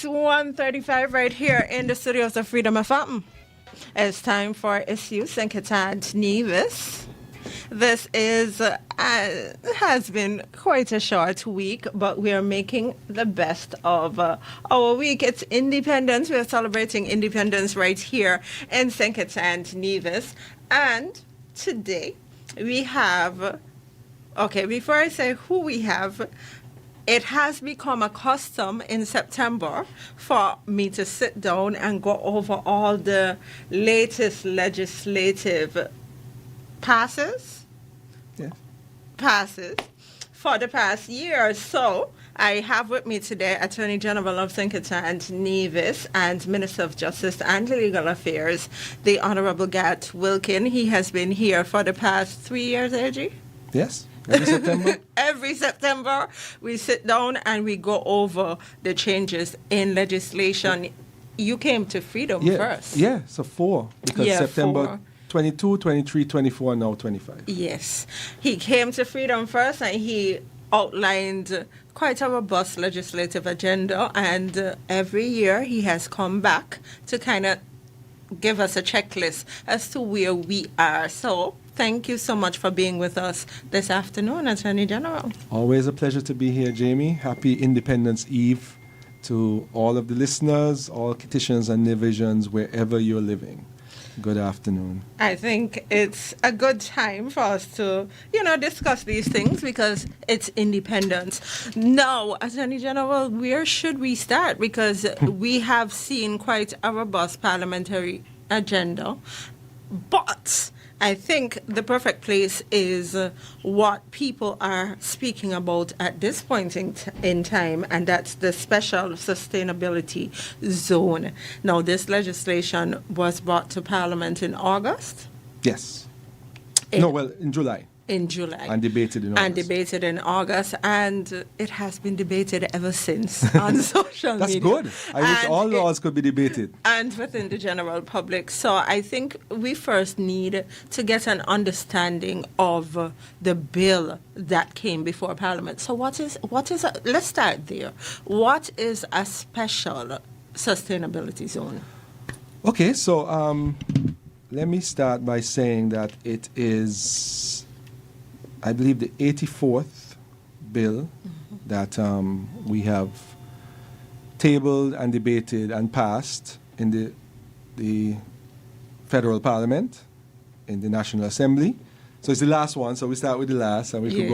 1:35 right here in the studios of Freedom FM. It's time for Issue Synketant Nevis. This has been quite a short week, but we are making the best of our week. It's Independence. We are celebrating Independence right here in Synketant Nevis. And today we have, before I say who we have, it has become a custom in September for me to sit down and go over all the latest legislative passes for the past year. So I have with me today Attorney General of Synketant Nevis and Minister of Justice and Legal Affairs, the Honorable Gat Wilkin. He has been here for the past 3 years, AG? Yes. Every September? Every September, we sit down and we go over the changes in legislation. You came to Freedom first. Yeah, so 4. Because September 4. 22, 23, 24, now 25. Yes. He came to Freedom first and he outlined quite a robust legislative agenda. And every year he has come back to kind of give us a checklist as to where we are. So thank you so much for being with us this afternoon, Attorney General. Always a pleasure to be here, Jamie. Happy Independence Eve to all of the listeners, all Kitishans and Divisions, wherever you're living. Good afternoon. I think it's a good time for us to, discuss these things because it's independence. Now, Attorney General, where should we start? Because we have seen quite a robust parliamentary agenda, but I think the perfect place is what people are speaking about at this point in time, and that's the special sustainability zone. Now, this legislation was brought to Parliament in August? Yes. In July. In July. And debated in August. And it has been debated ever since on social That's media. That's good. I wish all laws could be debated. And within the general public. So I think we first need to get an understanding of the bill that came before Parliament. So let's start there. What is a special sustainability zone? Okay, so let me start by saying that it is, I believe, the 84th bill that we have tabled and debated and passed in the federal parliament, in the National Assembly. So it's the last one, so we start with the last, and we could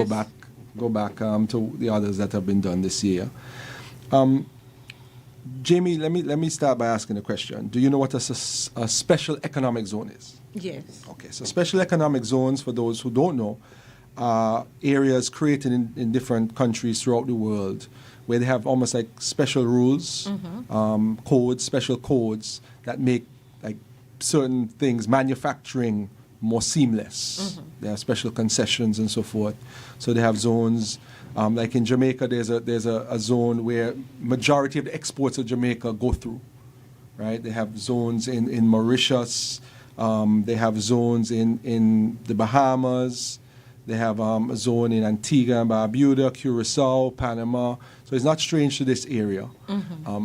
go back to the others that have been done this year. Jamie, let me start by asking a question. Do you know what a special economic zone is? Yes. Okay, so special economic zones, for those who don't know, areas created in different countries throughout the world where they have almost like special rules, special codes that make like certain things, manufacturing, more seamless. They have special concessions and so forth. So they have zones. Like in Jamaica, there's a zone where majority of the exports of Jamaica go through, right? They have zones in Mauritius. They have zones in the Bahamas. They have a zone in Antigua and Barbuda, Curacao, Panama. So it's not strange to this area.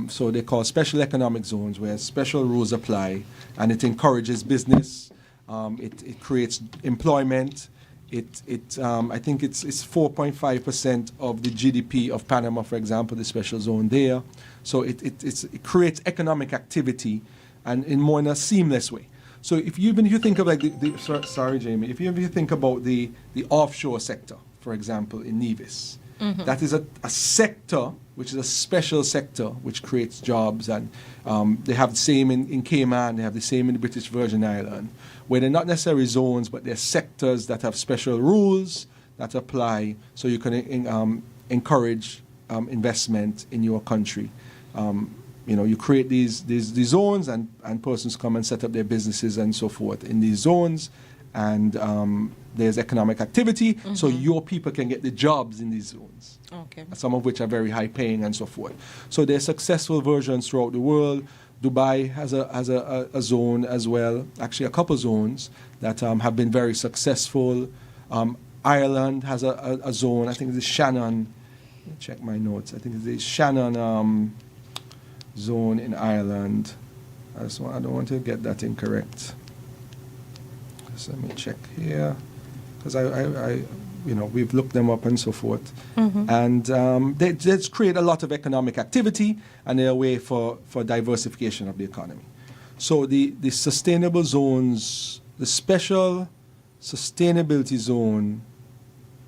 So they call special economic zones where special rules apply, and it encourages business. It creates employment. I think it's 4.5% of the GDP of Panama, for example, the special zone there. So it creates economic activity, and in a seamless way. So if you think of like sorry, Jamie, if you think about the offshore sector, for example, in Nevis, that is a sector which is a special sector which creates jobs, and they have the same in Cayman, they have the same in the British Virgin Islands, where they're not necessarily zones, but they're sectors that have special rules that apply, so you can encourage investment in your country. You create these zones, and persons come and set up their businesses and so forth in these zones, and there's economic activity, so your people can get the jobs in these zones, some of which are very high paying and so forth. So there's successful versions throughout the world. Dubai has a zone as well, actually a couple zones that have been very successful. Ireland has a zone, I think it's Shannon, let me check my notes, I think it's Shannon, zone in Ireland. I don't want to get that incorrect. Just let me check here, because I we've looked them up and so forth, and they just create a lot of economic activity, and they're a way for diversification of the economy. So the sustainable zones, the Special Sustainability Zone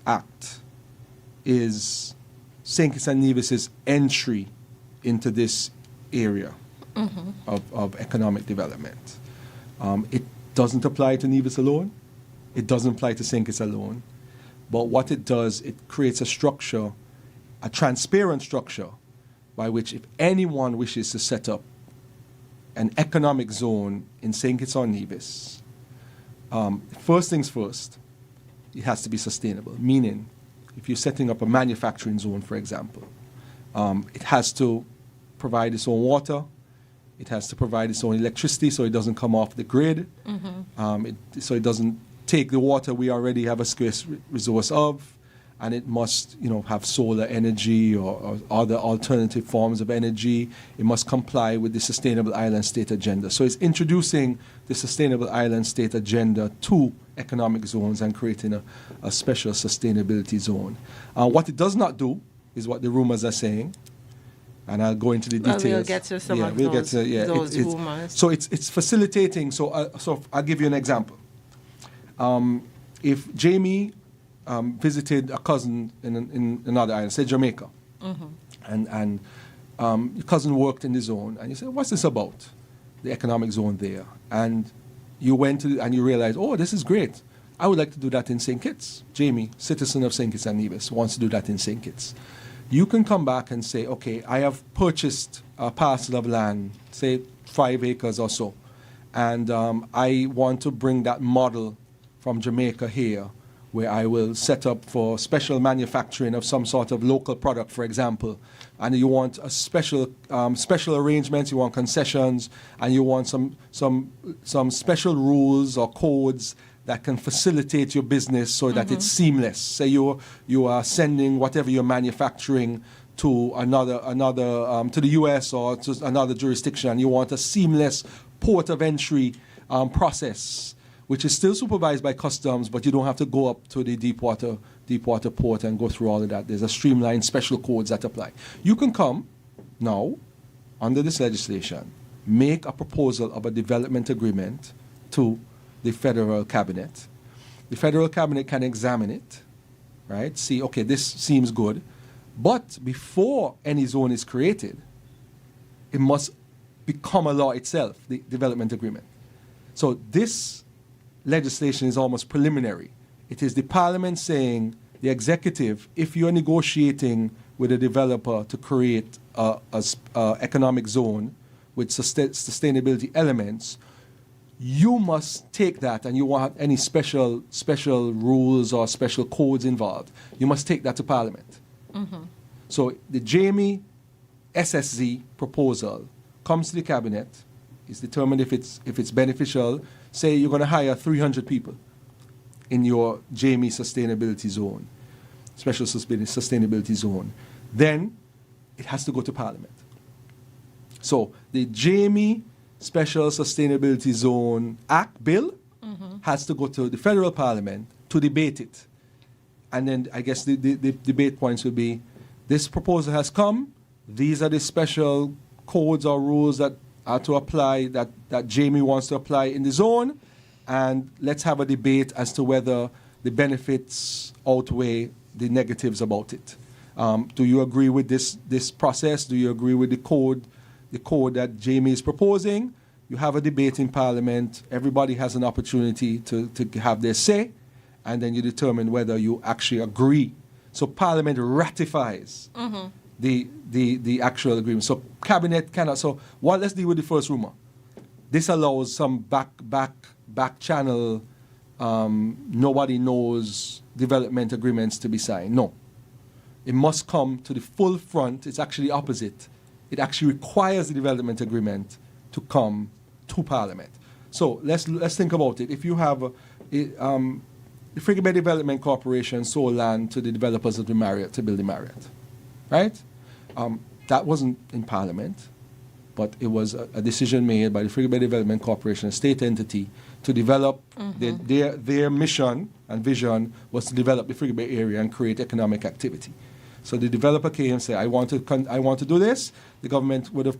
Act, is St. Kitts and Nevis's entry into this area of economic development. It doesn't apply to Nevis alone. It doesn't apply to St. Kitts alone. But what it does, it creates a structure, a transparent structure, by which if anyone wishes to set up an economic zone in St. Kitts or Nevis, first things first, it has to be sustainable. Meaning, if you're setting up a manufacturing zone, for example, it has to provide its own water. It has to provide its own electricity so it doesn't come off the grid. So it doesn't take the water we already have a scarce resource of, and it must, have solar energy or other alternative forms of energy. It must comply with the Sustainable Island State Agenda. So it's introducing the Sustainable Island State Agenda to economic zones and creating a special sustainability zone. What it does not do is what the rumors are saying, and I'll go into the details. Well, we'll get to some of those rumors. So it's facilitating. So I'll give you an example. If Jamie visited a cousin in another island, say Jamaica, and your cousin worked in the zone, and you said, "What's this about?" The economic zone there, and you went to and you realized, "Oh, this is great. I would like to do that in St. Kitts." Jamie, citizen of St. Kitts and Nevis, wants to do that in St. Kitts. You can come back and say, "Okay, I have purchased a parcel of land, say 5 acres or so, and I want to bring that model from Jamaica here, where I will set up for special manufacturing of some sort of local product, for example, and you want a special arrangements, you want concessions, and you want some special rules or codes that can facilitate your business so that it's seamless. Say you are sending whatever you're manufacturing to another to the U.S. or to another jurisdiction, and you want a seamless port of entry process, which is still supervised by customs, but you don't have to go up to the deep water port and go through all of that. There's a streamlined special codes that apply. You can come now, under this legislation, make a proposal of a development agreement to the federal cabinet. The federal cabinet can examine it, right? See, okay, this seems good. But before any zone is created, it must become a law itself, the development agreement. So this legislation is almost preliminary. It is the parliament saying, the executive, if you're negotiating with a developer to create a economic zone with sustainability elements, you must take that, and you want any special rules or special codes involved, you must take that to parliament. So the Jamie SSZ proposal comes to the cabinet, is determined if it's beneficial. Say you're going to hire 300 people in your Jamie sustainability zone, special sustainability zone. Then it has to go to Parliament. So the Jamie Special Sustainability Zone Act bill has to go to the federal Parliament to debate it. And then I guess the debate points will be, this proposal has come, these are the special codes or rules that are to apply, that Jamie wants to apply in the zone, and let's have a debate as to whether the benefits outweigh the negatives about it. Do you agree with this process? Do you agree with the code that Jamie is proposing? You have a debate in Parliament. Everybody has an opportunity to have their say, and then you determine whether you actually agree. So Parliament ratifies the actual agreement. So Cabinet cannot. So let's deal with the first rumor. This allows some back channel, nobody knows development agreements to be signed. No. It must come to the full front. It's actually opposite. It actually requires the development agreement to come to Parliament. So let's think about it. If you have the Frigate Bay Development Corporation sold land to the developers of the Marriott to build the Marriott, right? That wasn't in Parliament. but it was a decision made by the Frigate Bay Development Corporation, a state entity, to develop their mission and vision was to develop the Frigate Bay area and create economic activity. So the developer came and said, I want to do this. The government would have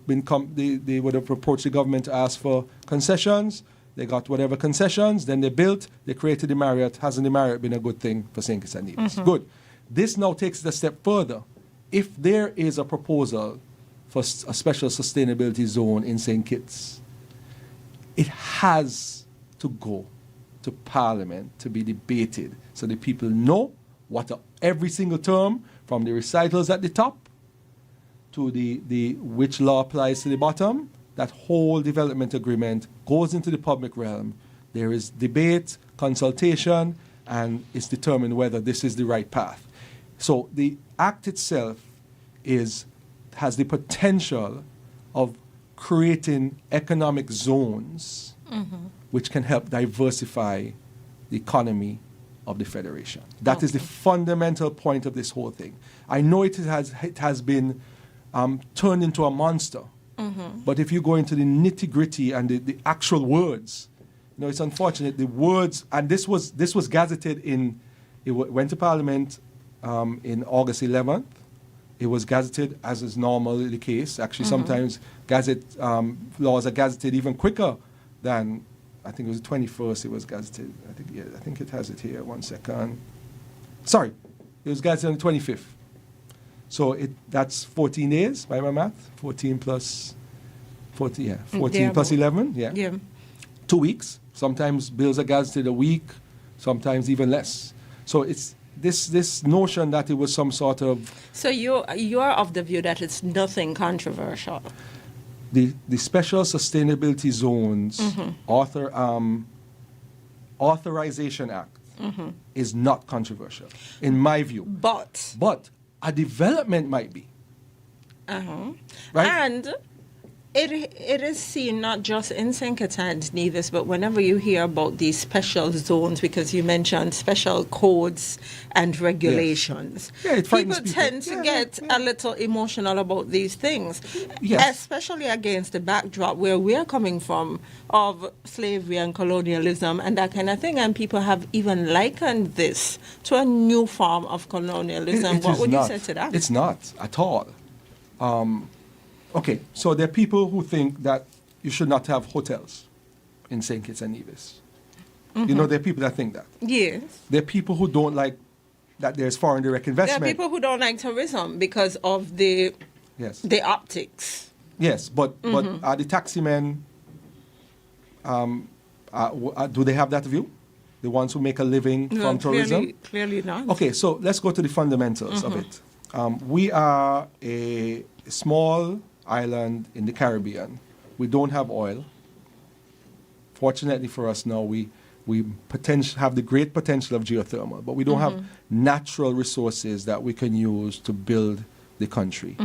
they would have approached the government to ask for concessions. They got whatever concessions. Then they built. They created the Marriott. Hasn't the Marriott been a good thing for St. Kitts and Nevis? Good. This now takes it a step further. If there is a proposal for a special sustainability zone in St. Kitts, it has to go to Parliament to be debated so the people know what every single term, from the recitals at the top to the which law applies to the bottom, that whole development agreement goes into the public realm. There is debate, consultation, and it's determined whether this is the right path. So the act itself has the potential of creating economic zones which can help diversify the economy of the Federation. That is the fundamental point of this whole thing. I know it has been turned into a monster, but if you go into the nitty-gritty and the actual words, it's unfortunate. The words, and this was gazetted it went to Parliament in August 11th. It was gazetted, as is normally the case. Actually, sometimes laws are gazetted even quicker than, I think it was the 21st it was gazetted. I think it has it here. 1 second. Sorry, it was gazetted on the 25th. So that's 14 days by my math. 14 plus 14 plus 11. Yeah. 2 weeks. Sometimes bills are gazetted a week. Sometimes even less. So it's this notion that it was some sort of. So you are of the view that it's nothing controversial. The Special Sustainability Zones Authorization Act is not controversial, in my view. But a development might be. Right? And it is seen not just in St. Kitts and Nevis, but whenever you hear about these special zones, because you mentioned special codes and regulations, people tend to get a little emotional about these things, especially against the backdrop where we're coming from of slavery and colonialism and that kind of thing. And people have even likened this to a new form of colonialism. What would you say to that? It's not at all. Okay, so there are people who think that you should not have hotels in St. Kitts and Nevis. There are people that think that. Yes. There are people who don't like that there's foreign direct investment. There are people who don't like tourism because of the optics. Yes, but are the taximen, do they have that view? The ones who make a living from tourism? Clearly not. Okay, so let's go to the fundamentals of it. We are a small island in the Caribbean. We don't have oil. Fortunately for us now, we have the great potential of geothermal, but we don't have natural resources that we can use to build the country.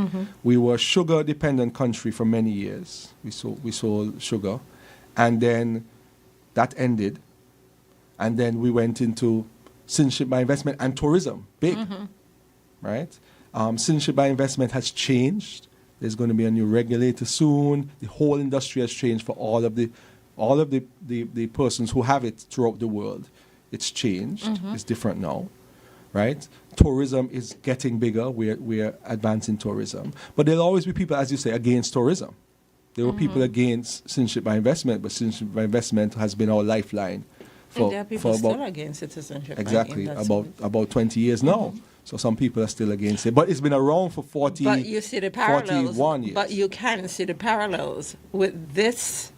We were a sugar-dependent country for many years. We sold sugar, and then that ended, and then we went into citizenship by investment and tourism, big, right? Citizenship by investment has changed. There's going to be a new regulator soon. The whole industry has changed for all of the persons who have it throughout the world. It's changed. It's different now, right? Tourism is getting bigger. We're advancing tourism. But there'll always be people, as you say, against tourism. There were people against citizenship by investment, but citizenship by investment has been our lifeline there are people still against citizenship by investment. about 20 years now. So some people are still against it. But it's been around for 41 years. But you can see the parallels with this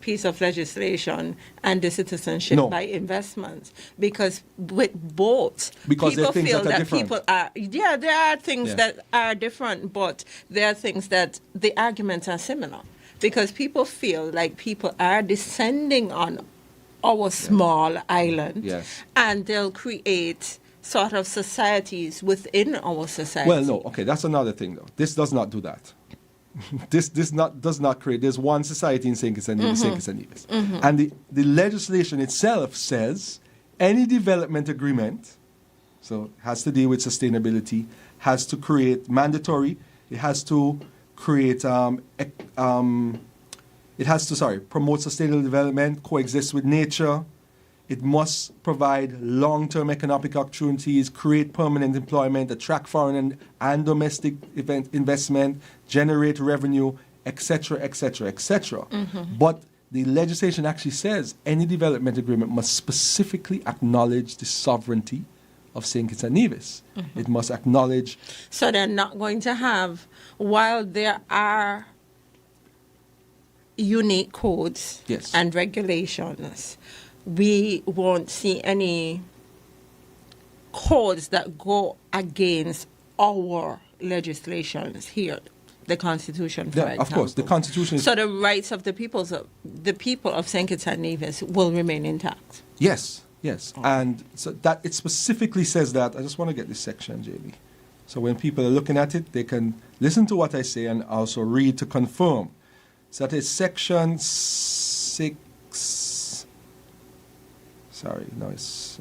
piece of legislation and the citizenship by investment. Because with both, people feel that people are... Yeah, there are things that are different, but there are things that the arguments are similar. Because people feel like people are descending on our small island, and they'll create sort of societies within our society. Well, no, okay, that's another thing, though. This does not do that. This does not create. There's one society in St. Kitts and Nevis. And the legislation itself says any development agreement, so it has to deal with sustainability, has to create mandatory, it has to create it has to promote sustainable development, coexist with nature. It must provide long-term economic opportunities, create permanent employment, attract foreign and domestic investment, generate revenue, etc., etc., etc. But the legislation actually says any development agreement must specifically acknowledge the sovereignty of St. Kitts and Nevis. It must acknowledge. So they're not going to have, while there are unique codes Yes. and regulations, we won't see any codes that go against our legislations here, the Constitution, for example. Of course, the Constitution is... So the rights of the people of St. Kitts and Nevis will remain intact. Yes, yes. And so that it specifically says that. I just want to get this section, JB. So when people are looking at it, they can listen to what I say and also read to confirm. So that is section 6... Sorry, no, it's...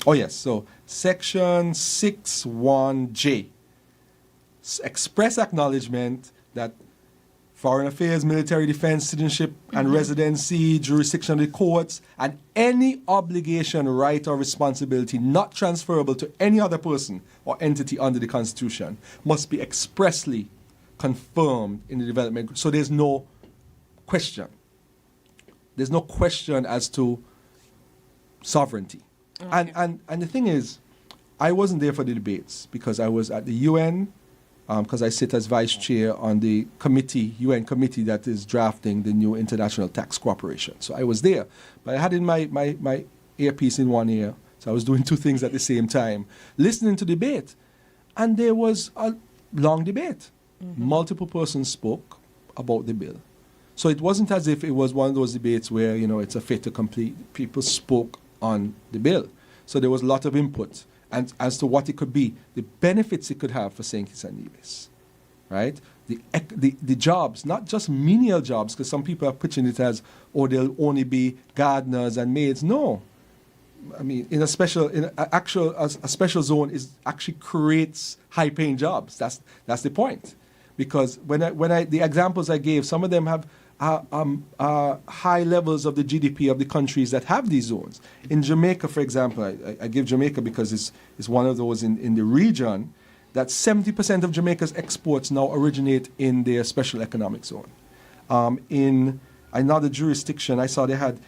Oh yes, so section 6(1)J. Express acknowledgement that foreign affairs, military defense, citizenship and residency, jurisdiction of the courts, and any obligation, right, or responsibility not transferable to any other person or entity under the Constitution must be expressly confirmed in the development. So there's no question. There's no question as to sovereignty. Okay. And the thing is, I wasn't there for the debates because I was at the UN, because I sit as vice chair on the committee, UN committee that is drafting the new international tax cooperation. So I was there, but I had in my earpiece in one ear, so I was doing two things at the same time, listening to debate. And there was a long debate. Multiple persons spoke about the bill. So it wasn't as if it was one of those debates where, you know, it's a fait accompli. People spoke on the bill. So there was a lot of input and as to what it could be, the benefits it could have for St. Kitts and Nevis, right? The jobs, not just menial jobs, because some people are pitching it as, oh, there'll only be gardeners and maids. No. I mean, a special zone is actually creates high-paying jobs. That's the point. Because the examples I gave, some of them have high levels of the GDP of the countries that have these zones. In Jamaica, for example, I give Jamaica because it's one of those in the region, that 70% of Jamaica's exports now originate in their special economic zone. In another jurisdiction, I saw they had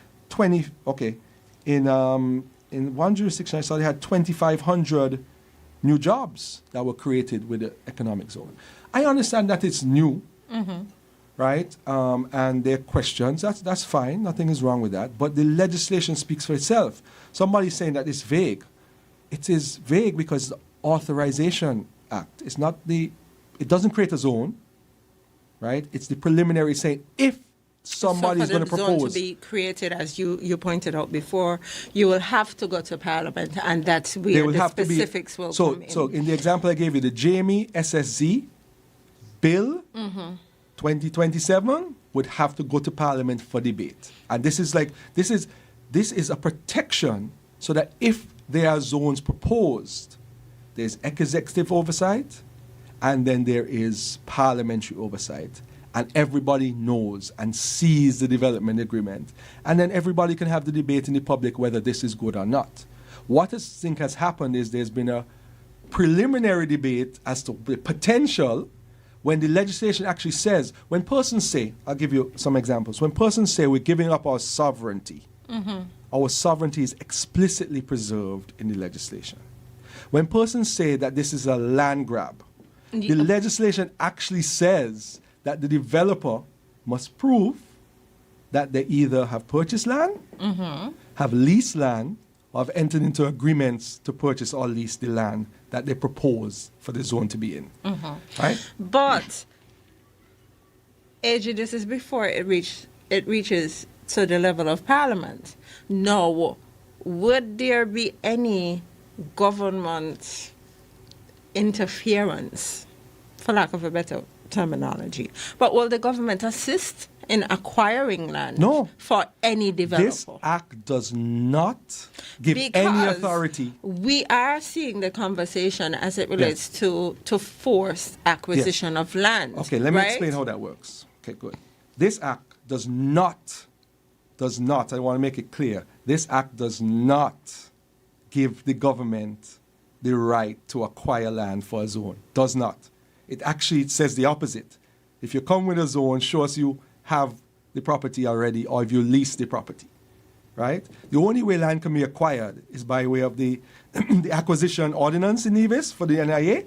in one jurisdiction, I saw they had 2,500 new jobs that were created with the economic zone. I understand that it's new, right? And there are questions. That's fine. Nothing is wrong with that. But the legislation speaks for itself. Somebody's saying that it's vague. It is vague because the Authorization Act. It's not it doesn't create a zone, right? It's the preliminary saying if somebody's going to propose. So for the zone to be created, as you pointed out before, you will have to go to Parliament, and that's where the specifics will come in. So in the example I gave you, the Jamie SSZ bill 2027 would have to go to Parliament for debate. And this is a protection so that if there are zones proposed, there's executive oversight and then there is parliamentary oversight. And everybody knows and sees the development agreement. And then everybody can have the debate in the public whether this is good or not. What I think has happened is there's been a preliminary debate as to the potential when the legislation actually says, when persons say, I'll give you some examples, when persons say we're giving up our sovereignty, our sovereignty is explicitly preserved in the legislation. When persons say that this is a land grab, the legislation actually says that the developer must prove that they either have purchased land, have leased land, or have entered into agreements to purchase or lease the land that they propose for the zone to be in. Right? But, AG, this is before it reaches to the level of Parliament. Now, would there be any government interference, for lack of a better terminology, but will the government assist in acquiring land No. for any This developer. act does not give any authority. We are seeing the conversation as it relates to forced acquisition of land. Okay, let me right? explain how that works. Okay, good. This act does not, I want to make it clear, this act does not give the government the right to acquire land for a zone. Does not. It actually says the opposite. If you come with a zone, show us you have the property already, or if you lease the property, right? The only way land can be acquired is by way of the, the acquisition ordinance in Nevis for the NIA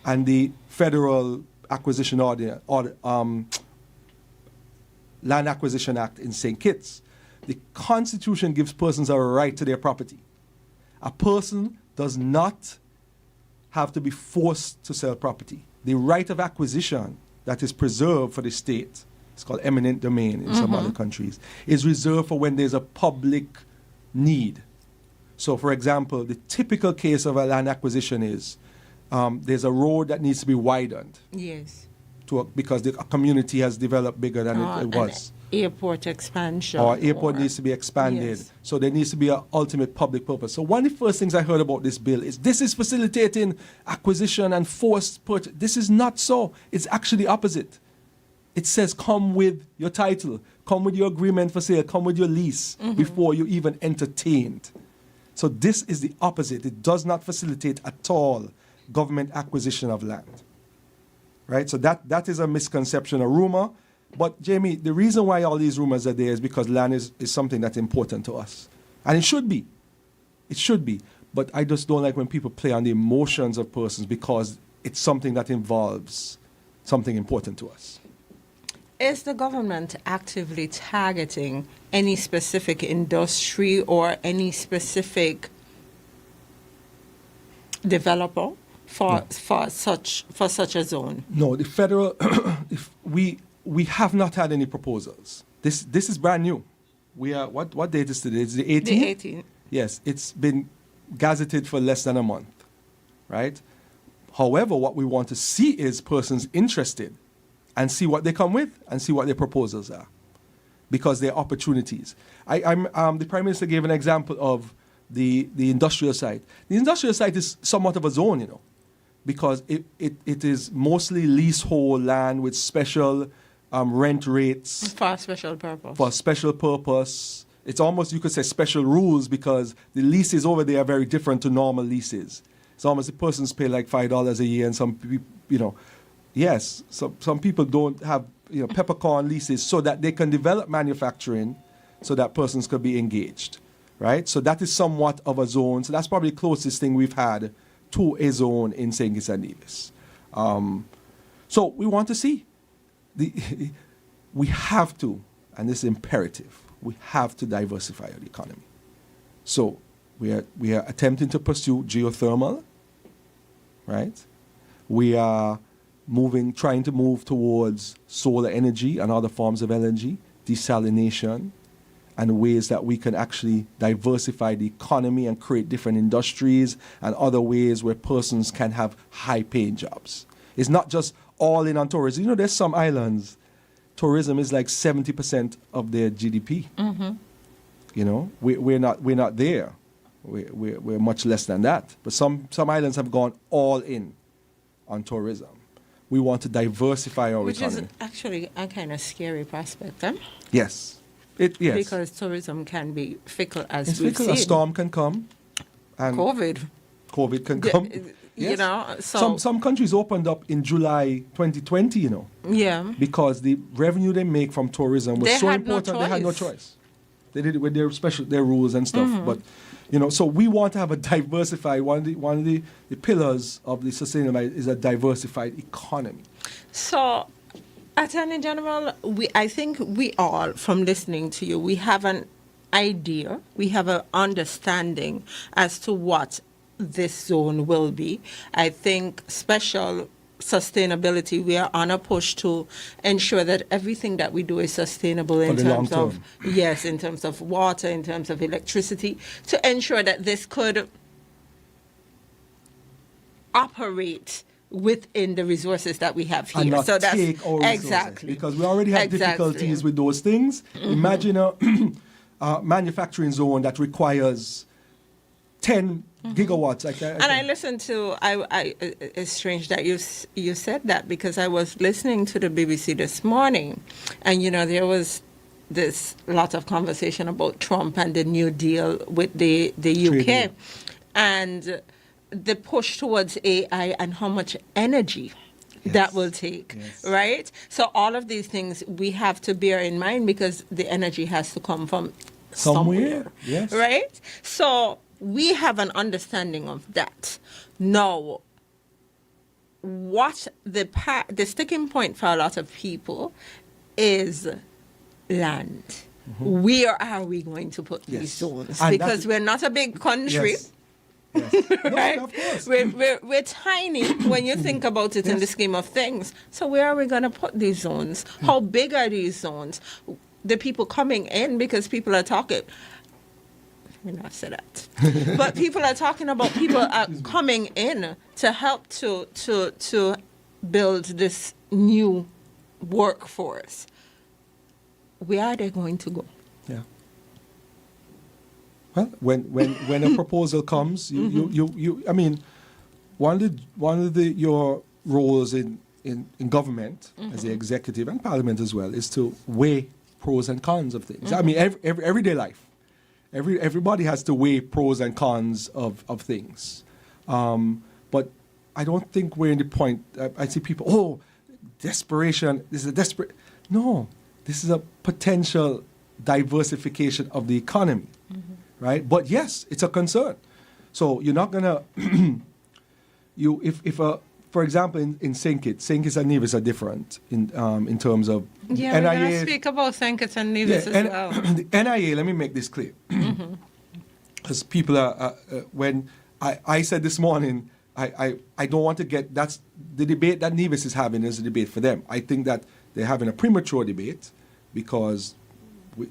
and the federal acquisition Land Acquisition Act in St. Kitts. The Constitution gives persons a right to their property. A person does not have to be forced to sell property. The right of acquisition that is preserved for the state, it's called eminent domain in some other countries, is reserved for when there's a public need. So, for example, the typical case of a land acquisition is there's a road that needs to be widened. Yes. Because the community has developed bigger than it was. Airport expansion. Or airport needs to be expanded. Yes. So there needs to be an ultimate public purpose. So one of the first things I heard about this bill is this is facilitating acquisition and forced purchase. This is not so. It's actually opposite. It says come with your title, come with your agreement for sale, come with your lease before you even entertained. So this is the opposite. It does not facilitate at all government acquisition of land. Right? So that is a misconception, a rumor. But, Jamie, the reason why all these rumors are there is because land is something that's important to us. And it should be. It should be. But I just don't like when people play on the emotions of persons because it's something that involves something important to us. Is the government actively targeting any specific industry or any specific developer for such a zone? No, the federal we have not had any proposals. This is brand new. We are what date is today? It's the 18th? The 18th. Yes, it's been gazetted for less than a month, right? However, what we want to see is persons interested and see what they come with and see what their proposals are, because they're opportunities. The Prime Minister gave an example of the industrial site. The industrial site is somewhat of a zone, you know, because it is mostly leasehold land with special rent rates. For a special purpose. For a special purpose. It's almost, you could say, special rules because the leases over there are very different to normal leases. It's almost the persons pay like $5 a year and some people, you know, yes, some people don't have, you know, peppercorn leases so that they can develop manufacturing so that persons could be engaged, right? So that is somewhat of a zone. So that's probably the closest thing we've had to a zone in St. Kitts and Nevis. So we want to see. We have to, and this is imperative, we have to diversify our economy. So we are attempting to pursue geothermal, right? We are trying to move towards solar energy and other forms of energy, desalination, and ways that we can actually diversify the economy and create different industries and other ways where persons can have high-paying jobs. It's not just all in on tourism. You know, there's some islands, tourism is like 70% of their GDP. Mm-hmm. You know, we're not there. We're much less than that. But some islands have gone all in on tourism. We want to diversify our economy. Which is actually a kind of scary prospect, huh? Yes. Yes. Because tourism can be fickle as it's we've fickle. seen. A storm can come. And COVID can come. You Yes. know, so some countries opened up in July 2020, you know. Yeah. Because the revenue they make from tourism was so important, they had no choice. They did it with their rules and stuff. Mm-hmm. But, you know, so we want to have a diversified, one of the pillars of the sustainable is a diversified economy. So, Attorney General, I think we all, from listening to you, we have an idea, we have an understanding as to what this zone will be. I think special sustainability, we are on a push to ensure that everything that we do is sustainable in terms of, yes, in terms of water, in terms of electricity, to ensure that this could operate within the resources that we have here. And not so that's take our resources. exactly Because we already have difficulties with those things. Imagine a manufacturing zone that requires 10 gigawatts. And I listened to, it's strange that you said that, because I was listening to the BBC this morning, and, there was this lot of conversation about Trump and the New Deal with the UK, and the push towards AI and how much energy that will take, right? So all of these things we have to bear in mind, because the energy has to come from somewhere. Yes. Right? So we have an understanding of that. Now, what the sticking point for a lot of people is land. Where are we going to put these zones? And because we're not a big country. Yes. Right? No, of course. We're tiny when you think about it in the scheme of things. So where are we going to put these zones? How big are these zones? The people coming in, because people are talking. Let me not say that. But people are talking about people coming in to help to build this new workforce. Where are they going to go? Yeah. Well, when a proposal comes, you I mean, one of your roles in government as the executive and parliament as well is to weigh pros and cons of things. I mean, everyday life, everybody has to weigh pros and cons of things. But I don't think we're in the point. I see people, desperation. This is a desperate. No, this is a potential diversification of the economy. Right, but yes, it's a concern. So you're not gonna, for example, in St. Kitts and Nevis are different in terms of NIA. We're gonna speak about St. Kitts and Nevis as well. The NIA. Let me make this clear, because people are when I said this morning, I don't want to get that's the debate that Nevis is having is a debate for them. I think that they're having a premature debate because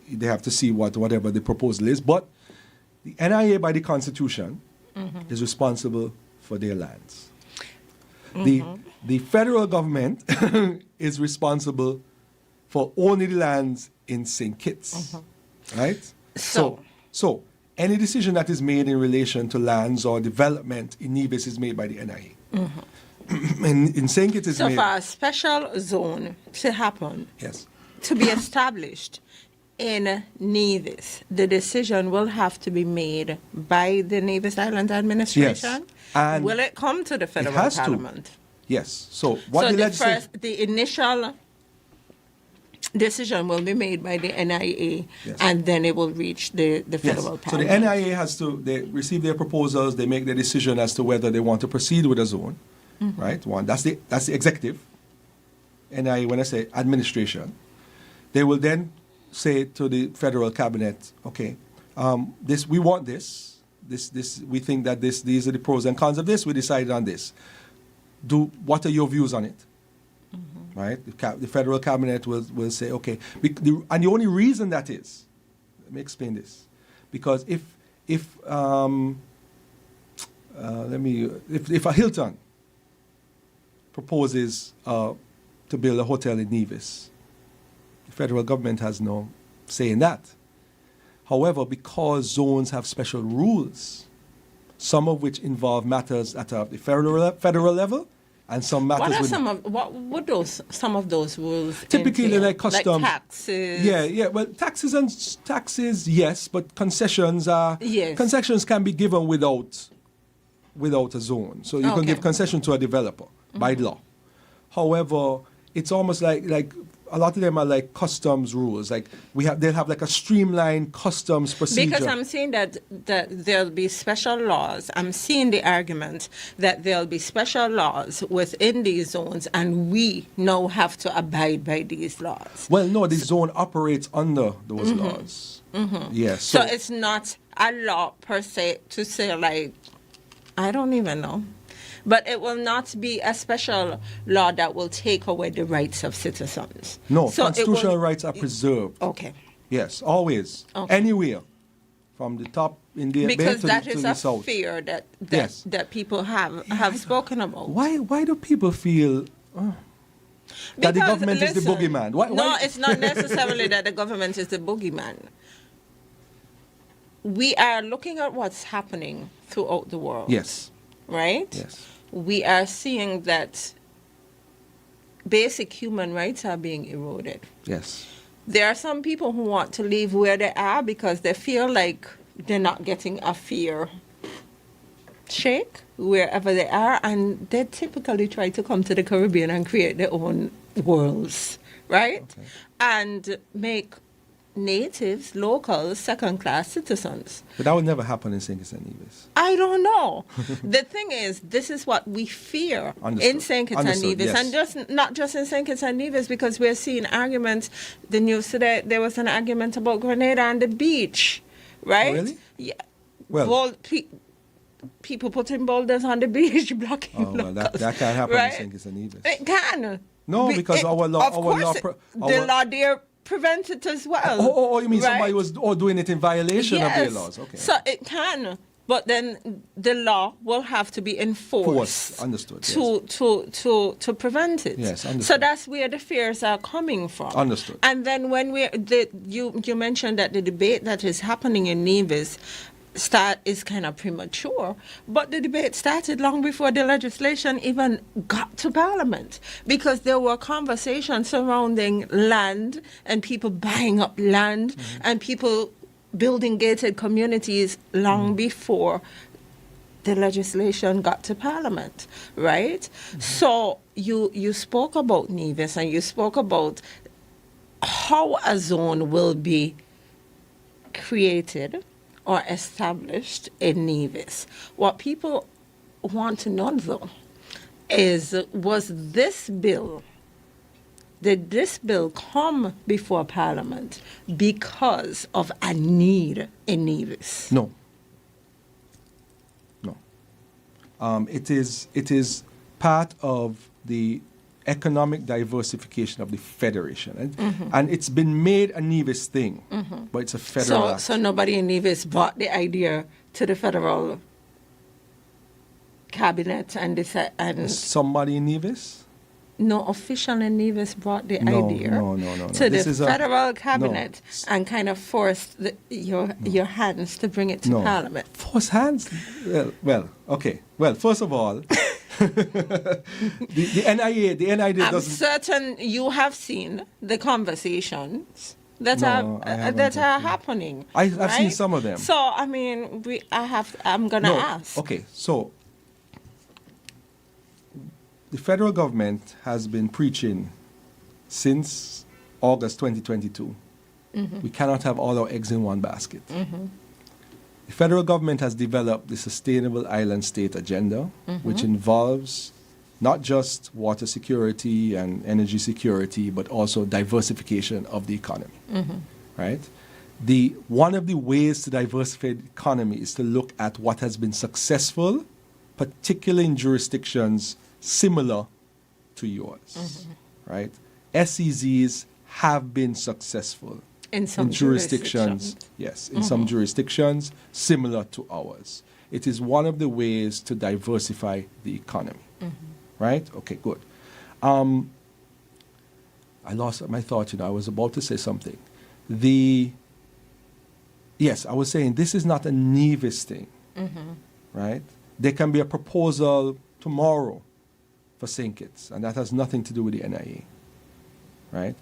they have to see whatever the proposal is, but. The NIA, by the Constitution, is responsible for their lands. The federal government is responsible for only the lands in St. Kitts, right? So any decision that is made in relation to lands or development in Nevis is made by the NIA. In St. Kitts, it's made. So for a special zone to happen, to be established. In Nevis, the decision will have to be made by the Nevis Island Administration. Yes. And will it come to the federal parliament? To. Yes. So what the initial decision will be made by the NIA, and then it will reach the federal parliament. So the NIA has to they receive their proposals, they make their decision as to whether they want to proceed with a zone. Right? One. That's the executive. NIA, when I say administration, they will then say to the federal cabinet, okay, we want this. We think that these are the pros and cons of this. We decided on this. What are your views on it? Right? The federal cabinet will say, okay. And the only reason that is, let me explain this, because if a Hilton proposes to build a hotel in Nevis, the federal government has no say in that. However, because zones have special rules, some of which involve matters at the federal level, and some matters. What would some of those rules? Typically, entail? like customs, like taxes. Yeah. Well, taxes, yes, but concessions are. Yes. Concessions can be given without a zone, so you can give concession to a developer by law. However, it's almost like a lot of them are like customs rules. Like they'll have like a streamlined customs procedure. Because I'm seeing that there'll be special laws. I'm seeing the argument that there'll be special laws within these zones, and we now have to abide by these laws. Well, no, the zone operates under those laws. Yes. So it's not a law per se to say like, I don't even know. But it will not be a special law that will take away the rights of citizens. No, so constitutional rights are preserved. Okay. Yes, always. Okay. Anywhere. From the top in the because to that the, is to the a south. fear that Yes. that people have spoken about. Why do people feel that the Because, government is the listen, boogeyman? No, it's not necessarily that the government is the boogeyman. We are looking at what's happening throughout the world. Yes. Right? Yes. We are seeing that basic human rights are being eroded. Yes. There are some people who want to leave where they are because they feel like they're not getting a fair shake wherever they are, and they typically try to come to the Caribbean and create their own worlds, right? Okay. And make natives, locals, second-class citizens. But that would never happen in St. Kitts and Nevis. I don't know. The thing is, this is what we fear Understood. in St. Kitts and Understood, Nevis, yes. and not just in St. Kitts and Nevis, because we're seeing arguments. The news today, there was an argument about Grenada on the beach, right? Oh, really? Yeah. Well- People putting boulders on the beach, blocking Oh, well, that locals, can't happen right? in St. Kitts and Nevis. It can. No, because our law- Of our course, law the law there prevents it as well. Oh, you mean right? somebody was doing it in violation of their laws? Okay. So it can, but then the law will have to be enforced. Understood, To prevent it. Yes, understood. So that's where the fears are coming from. Understood. And then when you mentioned that the debate that is happening in Nevis is kind of premature, but the debate started long before the legislation even got to Parliament, because there were conversations surrounding land and people buying up land and people building gated communities long before the legislation got to Parliament, right? So you spoke about Nevis, and you spoke about how a zone will be created or established in Nevis. What people want to know, though, is did this bill come before Parliament because of a need in Nevis? No. It is part of the economic diversification of the Federation. And it's been made a Nevis thing, but it's a federal act. So nobody in Nevis brought the idea to the federal cabinet and decided, and Somebody in Nevis? no official in Nevis brought the No, no, no, no. to This the is a- federal cabinet no. and kind of forced your hands to bring it to No. Parliament. Force hands? Well, okay. Well, first of all, the NIA I'm doesn't... certain you have seen the conversations that No, I haven't, are actually. happening. I've seen right? some of them. So I mean, I'm gonna ask. Okay, so the federal government has been preaching since August 2022. We cannot have all our eggs in one basket. The federal government has developed the Sustainable Island State Agenda, which involves not just water security and energy security, but also diversification of the economy. Right? One of the ways to diversify the economy is to look at what has been successful, particularly in jurisdictions similar to yours. Right? SEZs have been successful In some jurisdictions. Yes, in some jurisdictions similar to ours. It is one of the ways to diversify the economy. Right? Okay, good. I lost my thought, I was about to say something. Yes, I was saying this is not a Nevis thing. Right? There can be a proposal tomorrow for St. Kitts, and that has nothing to do with the NIA. Right?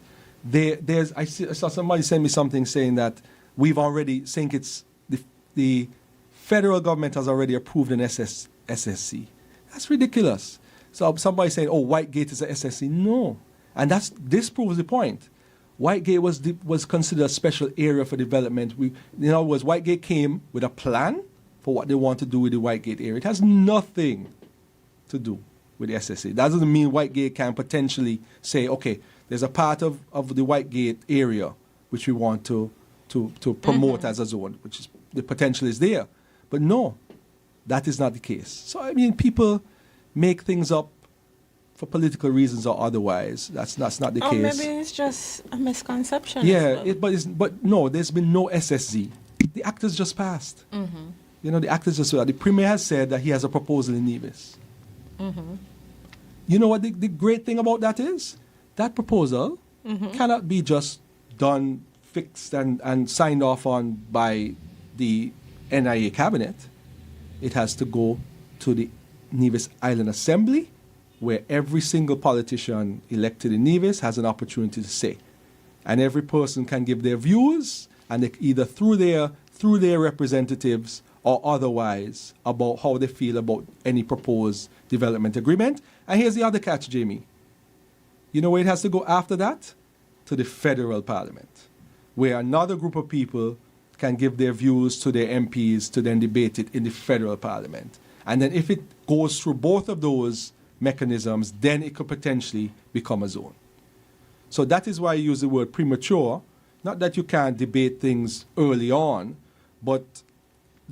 I saw somebody send me something saying that St. Kitts, the federal government has already approved an SSC. That's ridiculous. So somebody saying, oh, Whitegate is a SSC. No. And this proves the point. Whitegate was considered a special area for development. In other words, Whitegate came with a plan for what they want to do with the Whitegate area. It has nothing to do with the SSC. That doesn't mean Whitegate can potentially say, okay, there's a part of the Whitegate area which we want to promote as a zone, which is the potential is there. But no, that is not the case. So, I mean, people make things up for political reasons or otherwise. That's not the case. Maybe it's just a misconception. Yeah, but no, there's been no SSZ the act has just passed. You know, the act is just the Premier has said that he has a proposal in Nevis. You know what the great thing about that is? That proposal cannot be just done, fixed, and signed off on by the NIA cabinet. It has to go to the Nevis Island Assembly, where every single politician elected in Nevis has an opportunity to say. And every person can give their views, and they, either through their representatives or otherwise, about how they feel about any proposed development agreement. And here's the other catch, Jamie. You know where it has to go after that? To the federal parliament, where another group of people can give their views to their MPs to then debate it in the federal parliament. And then if it goes through both of those mechanisms, then it could potentially become a zone. So that is why I use the word premature. Not that you can't debate things early on, but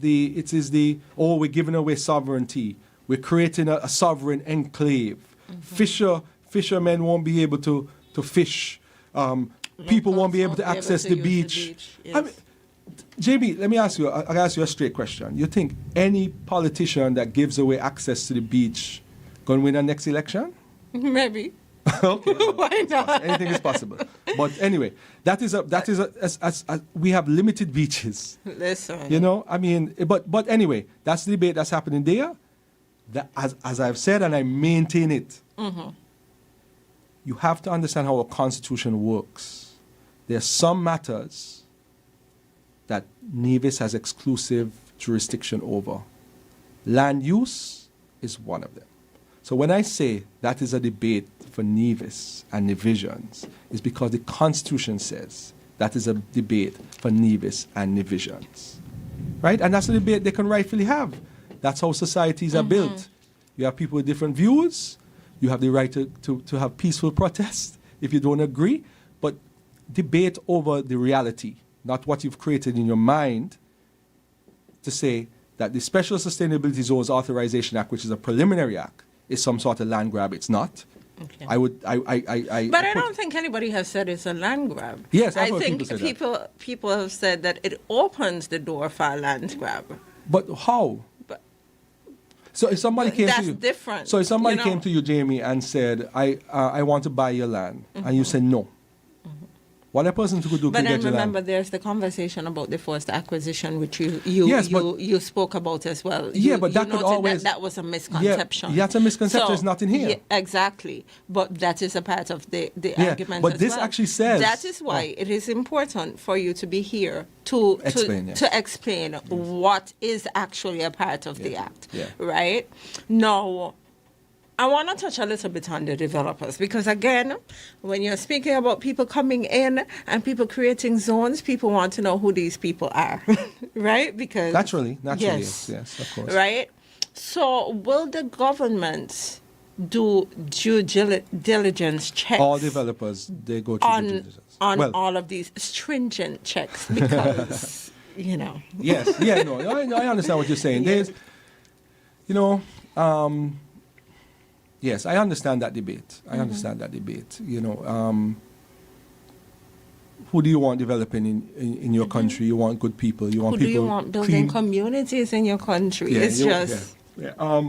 we're giving away sovereignty. We're creating a sovereign enclave. Fishermen won't be able to fish. People won't be able to access the beach. Yes. I mean, Jamie, let me ask you. I'll ask you a straight question. You think any politician that gives away access to the beach going to win the next election? Maybe. Okay. Why not? Anything is possible. But anyway, we have limited beaches. Listen. You know, I mean, but anyway, that's the debate that's happening there. That, as I've said, and I maintain it. You have to understand how a constitution works. There are some matters that Nevis has exclusive jurisdiction over. Land use is one of them. So when I say that is a debate for Nevis and Nevisians, it's because the Constitution says that is a debate for Nevis and Nevisians. Right? And that's a debate they can rightfully have. That's how societies are built. You have people with different views. You have the right to have peaceful protest if you don't agree. But debate over the reality, not what you've created in your mind, to say that the Special Sustainability Zones Authorization Act, which is a preliminary act, is some sort of land grab. It's not. Okay. But I don't think anybody has said it's a land grab. Yes, I've I heard think people say that. people have said that it opens the door for a land grab. But how? But So if somebody came that's to you, different. So if somebody you know? came to you, Jamie, and said, "I want to buy your land," and you said no, what a person could do But could then get your remember, land. there's the conversation about the forced acquisition, which you Yes, but- you spoke about as well. Yeah, but that could noted always- that was a misconception. Yeah, that's a misconception. It's not in here. Yeah, exactly, but that is a part of the Yeah, argument. but as this well. actually says- that is why it is important for you to be here to Explain, yes. to explain what is actually a part of the act. Yeah. Right now. I want to touch a little bit on the developers because, again, when you're speaking about people coming in and people creating zones, people want to know who these people are, right? Because Naturally, yes, yes, of course. right? So will the government do due diligence checks All developers, they go through due diligence. on Well, all of these stringent checks because, you know. yes, yeah, no, I understand what you're saying. There's, you know, yes, I understand that debate. You know, who do you want developing in your country? You want good people. You want Who do people you want building clean. communities in your country? Yeah, It's you- just... yeah.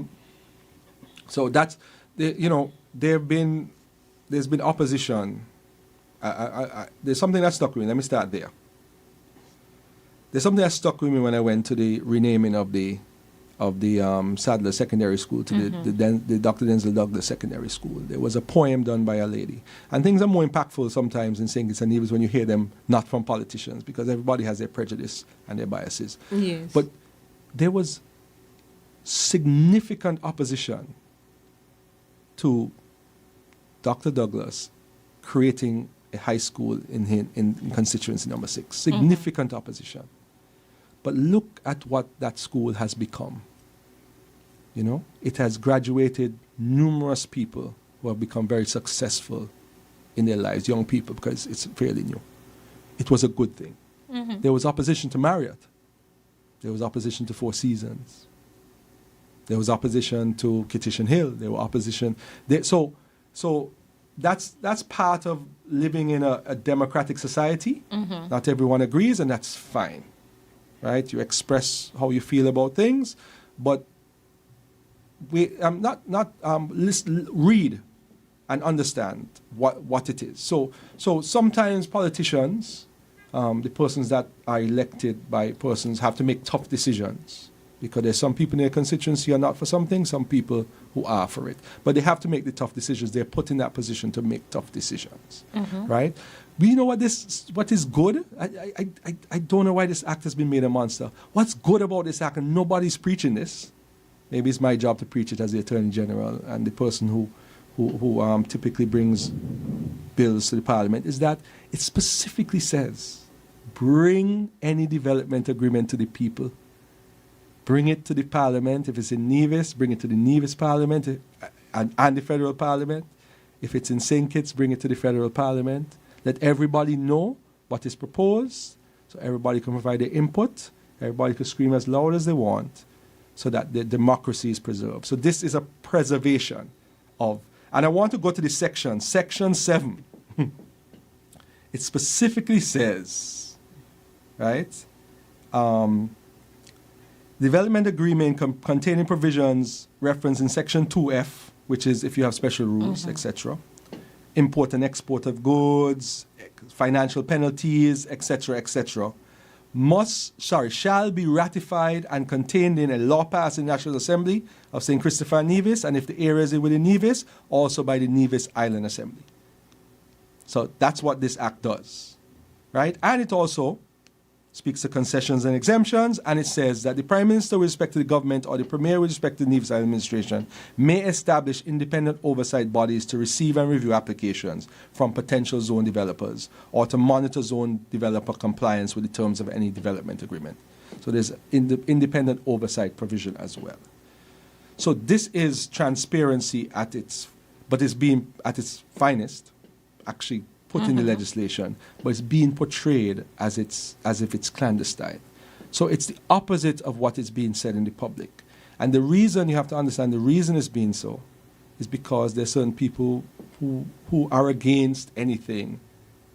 So that's you know, there's been opposition. There's something that stuck with me. Let me start there. There's something that stuck with me when I went to the renaming of the Sadler Secondary School to the Dr. Denzel Douglas Secondary School. There was a poem done by a lady. And things are more impactful sometimes in St. Kitts and Nevis when you hear them not from politicians, because everybody has their prejudice and their biases. Yes. But there was significant opposition to Dr. Douglas creating a high school in constituency number 6. Significant opposition. But look at what that school has become. You know, it has graduated numerous people who have become very successful in their lives, young people, because it's fairly new. It was a good thing. There was opposition to Marriott. There was opposition to Four Seasons. There was opposition to Kittish Hill. There were opposition. So that's part of living in a democratic society. Not everyone agrees, and that's fine. right? You express how you feel about things, but read and understand what it is. So sometimes politicians, the persons that are elected by persons, have to make tough decisions, because there's some people in their constituency who are not for something, some people who are for it. But they have to make the tough decisions. They're put in that position to make tough decisions, right? But you know what is good? I don't know why this act has been made a monster. What's good about this act, and nobody's preaching this, maybe it's my job to preach it as the Attorney General and the person who typically brings bills to the Parliament, is that it specifically says, bring any development agreement to the people. Bring it to the Parliament. If it's in Nevis, bring it to the Nevis Parliament and the Federal Parliament. If it's in St. Kitts, bring it to the Federal Parliament. Let everybody know what is proposed, so everybody can provide their input. Everybody can scream as loud as they want, so that the democracy is preserved. So this is a preservation of, and I want to go to the section 7. It specifically says, right, development agreement containing provisions referenced in section 2F, which is if you have special rules, etc. Import and export of goods, financial penalties, etc., etc. Shall be ratified and contained in a law passed in the National Assembly of St. Christopher and Nevis, and if the areas are within Nevis, also by the Nevis Island Assembly. So that's what this act does, right? And it also speaks to concessions and exemptions, and it says that the Prime Minister with respect to the government or the Premier with respect to the Nevis Island administration may establish independent oversight bodies to receive and review applications from potential zone developers or to monitor zone developer compliance with the terms of any development agreement. So there's independent oversight provision as well. So this is transparency at its finest, actually put in the legislation, but it's being portrayed as if it's clandestine. So it's the opposite of what is being said in the public. And the reason, you have to understand, the reason it's being so is because there's certain people who are against anything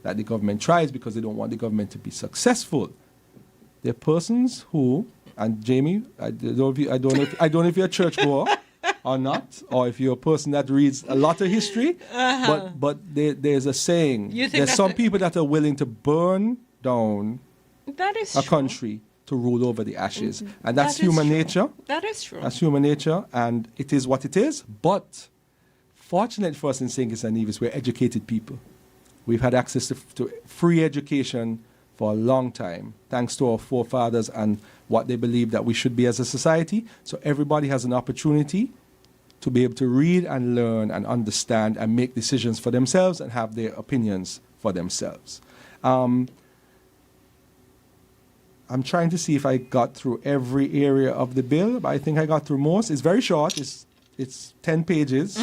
that the government tries, because they don't want the government to be successful. There are persons who, and Jamie, I don't know if you're a churchgoer or not, or if you're a person that reads a lot of history, but there's a saying. There's some people that are willing to burn down a country to rule over the ashes. And that's human nature. That is true. That's human nature, and it is what it is. But fortunately for us in St. Kitts and Nevis, we're educated people. We've had access to free education for a long time, thanks to our forefathers and what they believe that we should be as a society. So everybody has an opportunity to be able to read and learn and understand and make decisions for themselves and have their opinions for themselves. I'm trying to see if I got through every area of the bill, but I think I got through most. It's very short. It's 10 pages.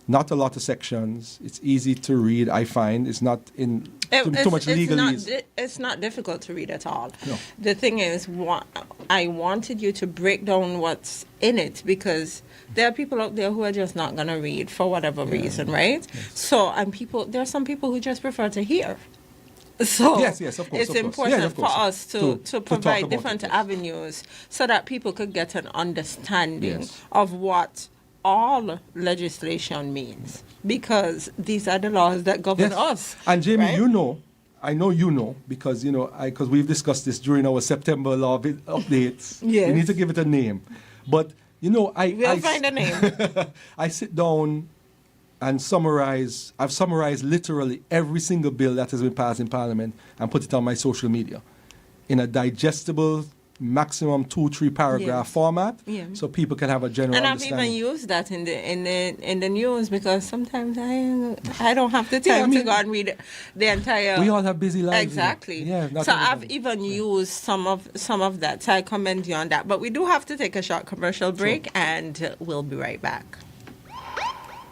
Not a lot of sections. It's easy to read, I find. It's not in too much legalese. It's not difficult to read at all. No. The thing is, I wanted you to break down what's in it, because there are people out there who are just not going to read for whatever reason, right? Yes. So, there are some people who just prefer to hear. So yes, of course, it's important for us to provide different avenues so that people could get an understanding of what all legislation means, because these are the laws that govern us. And Jamie, right? I know you know, because because we've discussed this during our September law updates. Yes. We need to give it a name. But we'll find a name. I sit down and summarize. I've summarized literally every single bill that has been passed in Parliament and put it on my social media in a digestible, maximum 2-3 paragraph format, so people can have a general understanding. And I've even used that in the news, because sometimes I don't have the time to go and read the entire. We all have busy lives. Exactly. Yeah. So I've even used some of that. So I commend you on that. But we do have to take a short commercial break, and we'll be right back.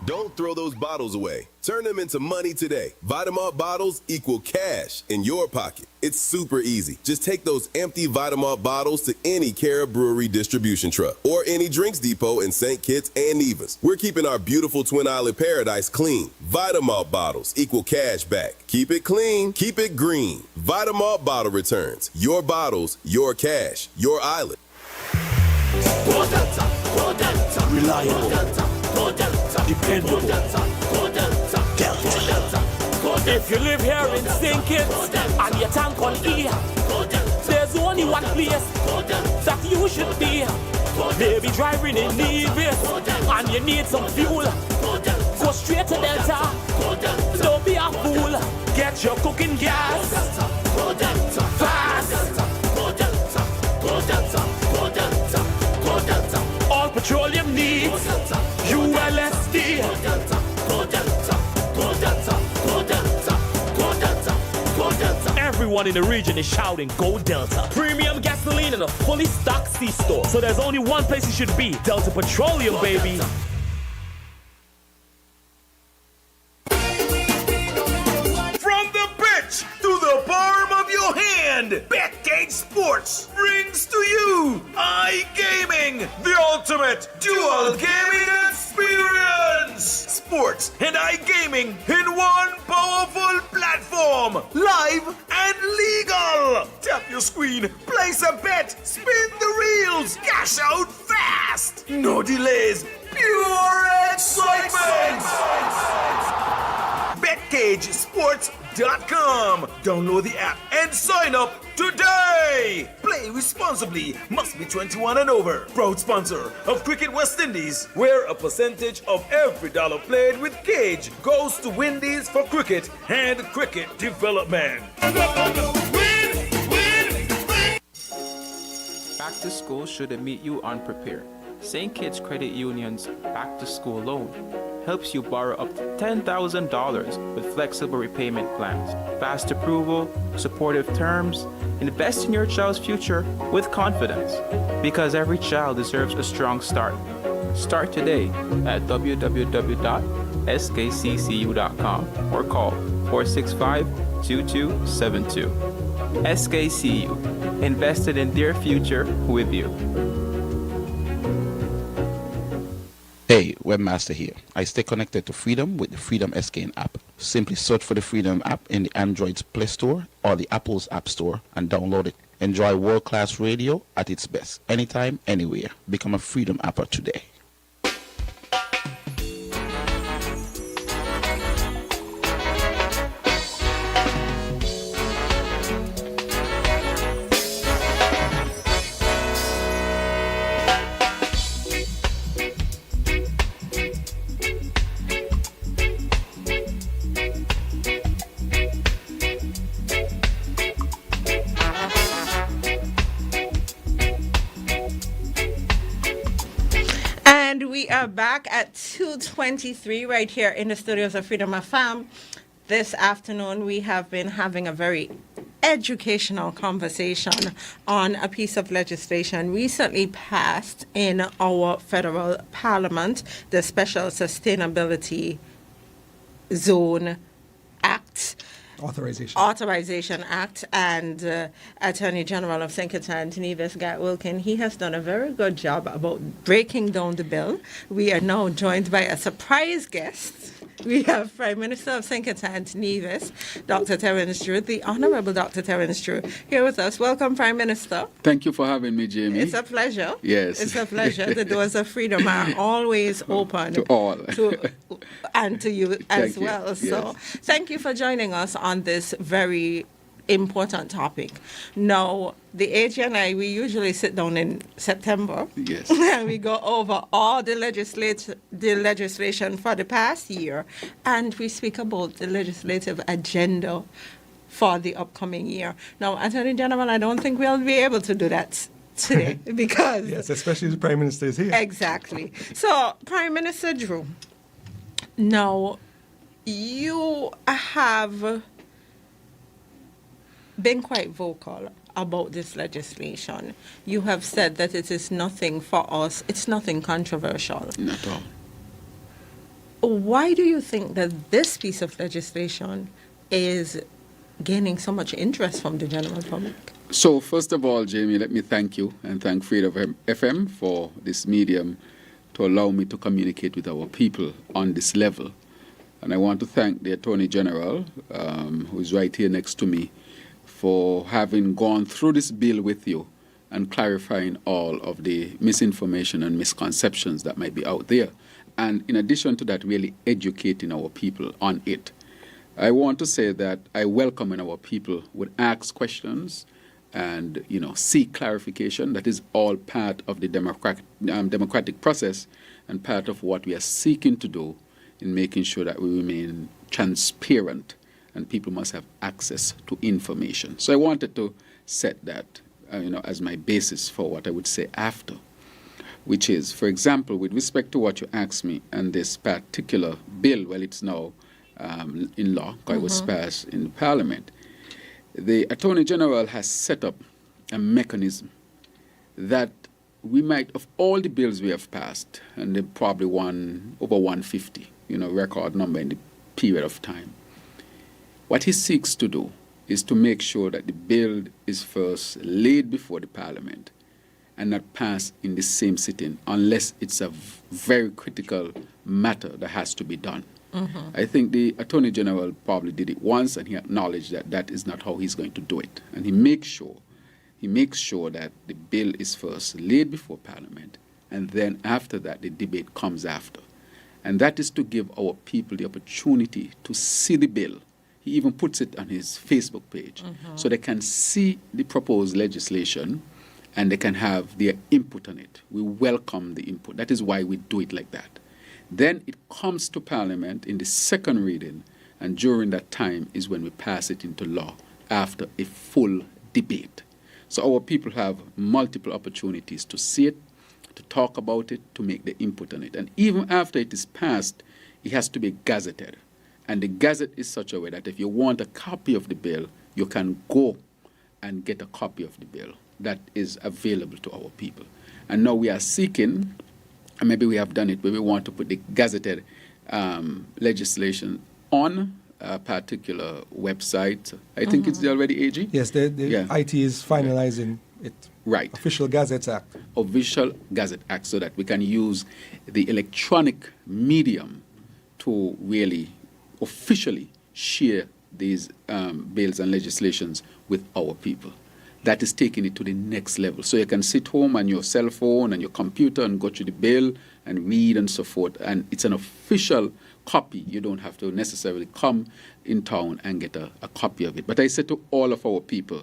Don't throw those bottles away. Turn them into money today. Vitamalt bottles equal cash in your pocket. It's super easy. Just take those empty Vitamalt bottles to any Cara Brewery distribution truck or any drinks depot in St. Kitts and Nevis. We're keeping our beautiful Twin Island paradise clean. Vitamalt bottles equal cash back. Keep it clean, keep it green. Vitamalt bottle returns. Your bottles, your cash, your island. Reliable, dependable, Delta. If you live here in St. Kitts and your tank on E, there's only one place that you should be. Maybe driving in Nevis and you need some fuel. Go straight to Delta. Don't be a fool. Get your cooking gas fast. All petroleum needs ULSD. Everyone in the region is shouting, Go Delta. Premium gasoline in a fully stocked C-store. So there's only one place you should be. Delta Petroleum, baby. From the pitch to the palm of your hand, Betcade Sports brings to you iGaming, the ultimate dual gaming experience. Sports and iGaming in one powerful platform, live and legal. Tap your screen, place a bet, spin the reels, cash out fast. No delays, pure excitement. BetCageSports.com. Download the app and sign up today. Play responsibly. Must be 21 and over. Proud sponsor of Cricket West Indies, where a percentage of every dollar played with Cage goes to Windies for cricket and cricket development. Back to school shouldn't meet you unprepared. St. Kitts Credit Union's Back to School Loan helps you borrow up to $10,000 with flexible repayment plans, fast approval, supportive terms. Invest in your child's future with confidence, because every child deserves a strong start. Start today at www.skccu.com or call 465-2272. SKCU, invested in their future with you. Hey, Webmaster here. I stay connected to Freedom with the Freedom SKN app. Simply search for the Freedom app in the Android's Play Store or the Apple's App Store and download it. Enjoy world-class radio at its best, anytime, anywhere. Become a Freedom apper today. We are back at 2:23 right here in the studios of Freedom FM. This afternoon, we have been having a very educational conversation on a piece of legislation recently passed in our federal parliament, the Special Sustainability Zone Act. Authorization Act, and Attorney General of St. Kitts and Nevis, Gat Wilkin, he has done a very good job about breaking down the bill. We are now joined by a surprise guest. We have Prime Minister of St. Kitts and Nevis, Dr. Terence Drew, the Honorable Dr. Terence Drew, here with us. Welcome, Prime Minister. Thank you for having me, Jamie. It's a pleasure. Yes. It's a pleasure. The doors of freedom are always open. To all. And to you as Thank well. You. So Yes. thank you for joining us on this very important topic. Now, the AG and I, we usually sit down in September. Yes. And we go over all the legislation for the past year, and we speak about the legislative agenda for the upcoming year. Now, Attorney General, I don't think we'll be able to do that today because... Yes, especially the Prime Minister is here. Exactly. So, Prime Minister Drew, now, you have been quite vocal about this legislation. You have said that it is nothing for us, it's nothing controversial. Not at all. Why do you think that this piece of legislation is gaining so much interest from the general public? So, first of all, Jamie, let me thank you and thank Freedom FM for this medium to allow me to communicate with our people on this level. And I want to thank the Attorney General, who is right here next to me, for having gone through this bill with you and clarifying all of the misinformation and misconceptions that might be out there. And in addition to that, really educating our people on it. I want to say that I welcome when our people would ask questions and, seek clarification. That is all part of the democratic process and part of what we are seeking to do in making sure that we remain transparent and people must have access to information. So I wanted to set that, as my basis for what I would say after, which is, for example, with respect to what you asked me and this particular bill, well, it's now in law, because it was passed in Parliament. The Attorney General has set up a mechanism that we might, of all the bills we have passed, and they're probably over 150, record number in the period of time, what he seeks to do is to make sure that the bill is first laid before the Parliament and not passed in the same sitting unless it's a very critical matter that has to be done. I think the Attorney General probably did it once, and he acknowledged that that is not how he's going to do it. And he makes sure that the bill is first laid before Parliament, and then after that the debate comes after. And that is to give our people the opportunity to see the bill. He even puts it on his Facebook page so they can see the proposed legislation and they can have their input on it. We welcome the input. That is why we do it like that. Then it comes to Parliament in the second reading, and during that time is when we pass it into law after a full debate. So our people have multiple opportunities to see it, to talk about it, to make the input on it. And even after it is passed, it has to be gazetted. And the gazette is such a way that if you want a copy of the bill, you can go and get a copy of the bill that is available to our people. And now we are seeking, and maybe we have done it, but we want to put the gazetted legislation on a particular website. I think it's already AG? Yes, the IT is finalizing it. Right. Official Gazettes Act. Official Gazette Act, so that we can use the electronic medium to really officially share these bills and legislations with our people. That is taking it to the next level. So you can sit home on your cell phone and your computer and go to the bill and read and so forth. And it's an official copy. You don't have to necessarily come in town and get a copy of it. But I said to all of our people,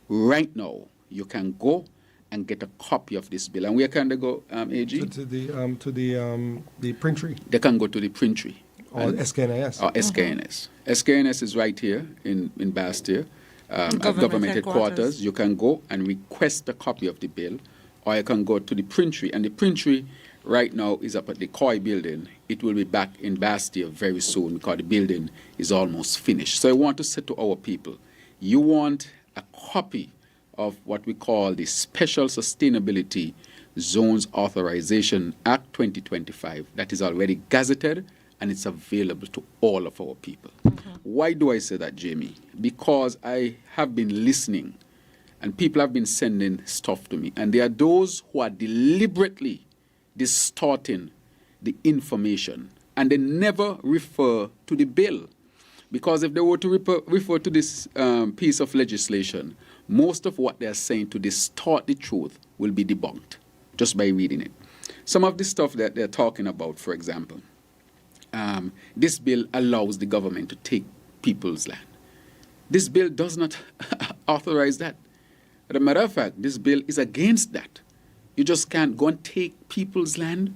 right now, you can go and get a copy of this bill. And where can they go, AG? To the printry. They can go to the printry. Or SKNS. Or SKNS. SKNS is right here in Bastia. At government headquarters. You can go and request a copy of the bill, or you can go to the printry. And the printry right now is up at the Koi building. It will be back in Bastia very soon because the building is almost finished. So I want to say to our people, you want a copy of what we call the Special Sustainability Zones Authorization Act 2025 that is already gazetted and it's available to all of our people. Why do I say that, Jamie? Because I have been listening and people have been sending stuff to me, and there are those who are deliberately distorting the information and they never refer to the bill. Because if they were to refer to this piece of legislation, most of what they are saying to distort the truth will be debunked just by reading it. Some of the stuff that they're talking about, for example, this bill allows the government to take people's land. This bill does not authorize that. As a matter of fact, this bill is against that. You just can't go and take people's land.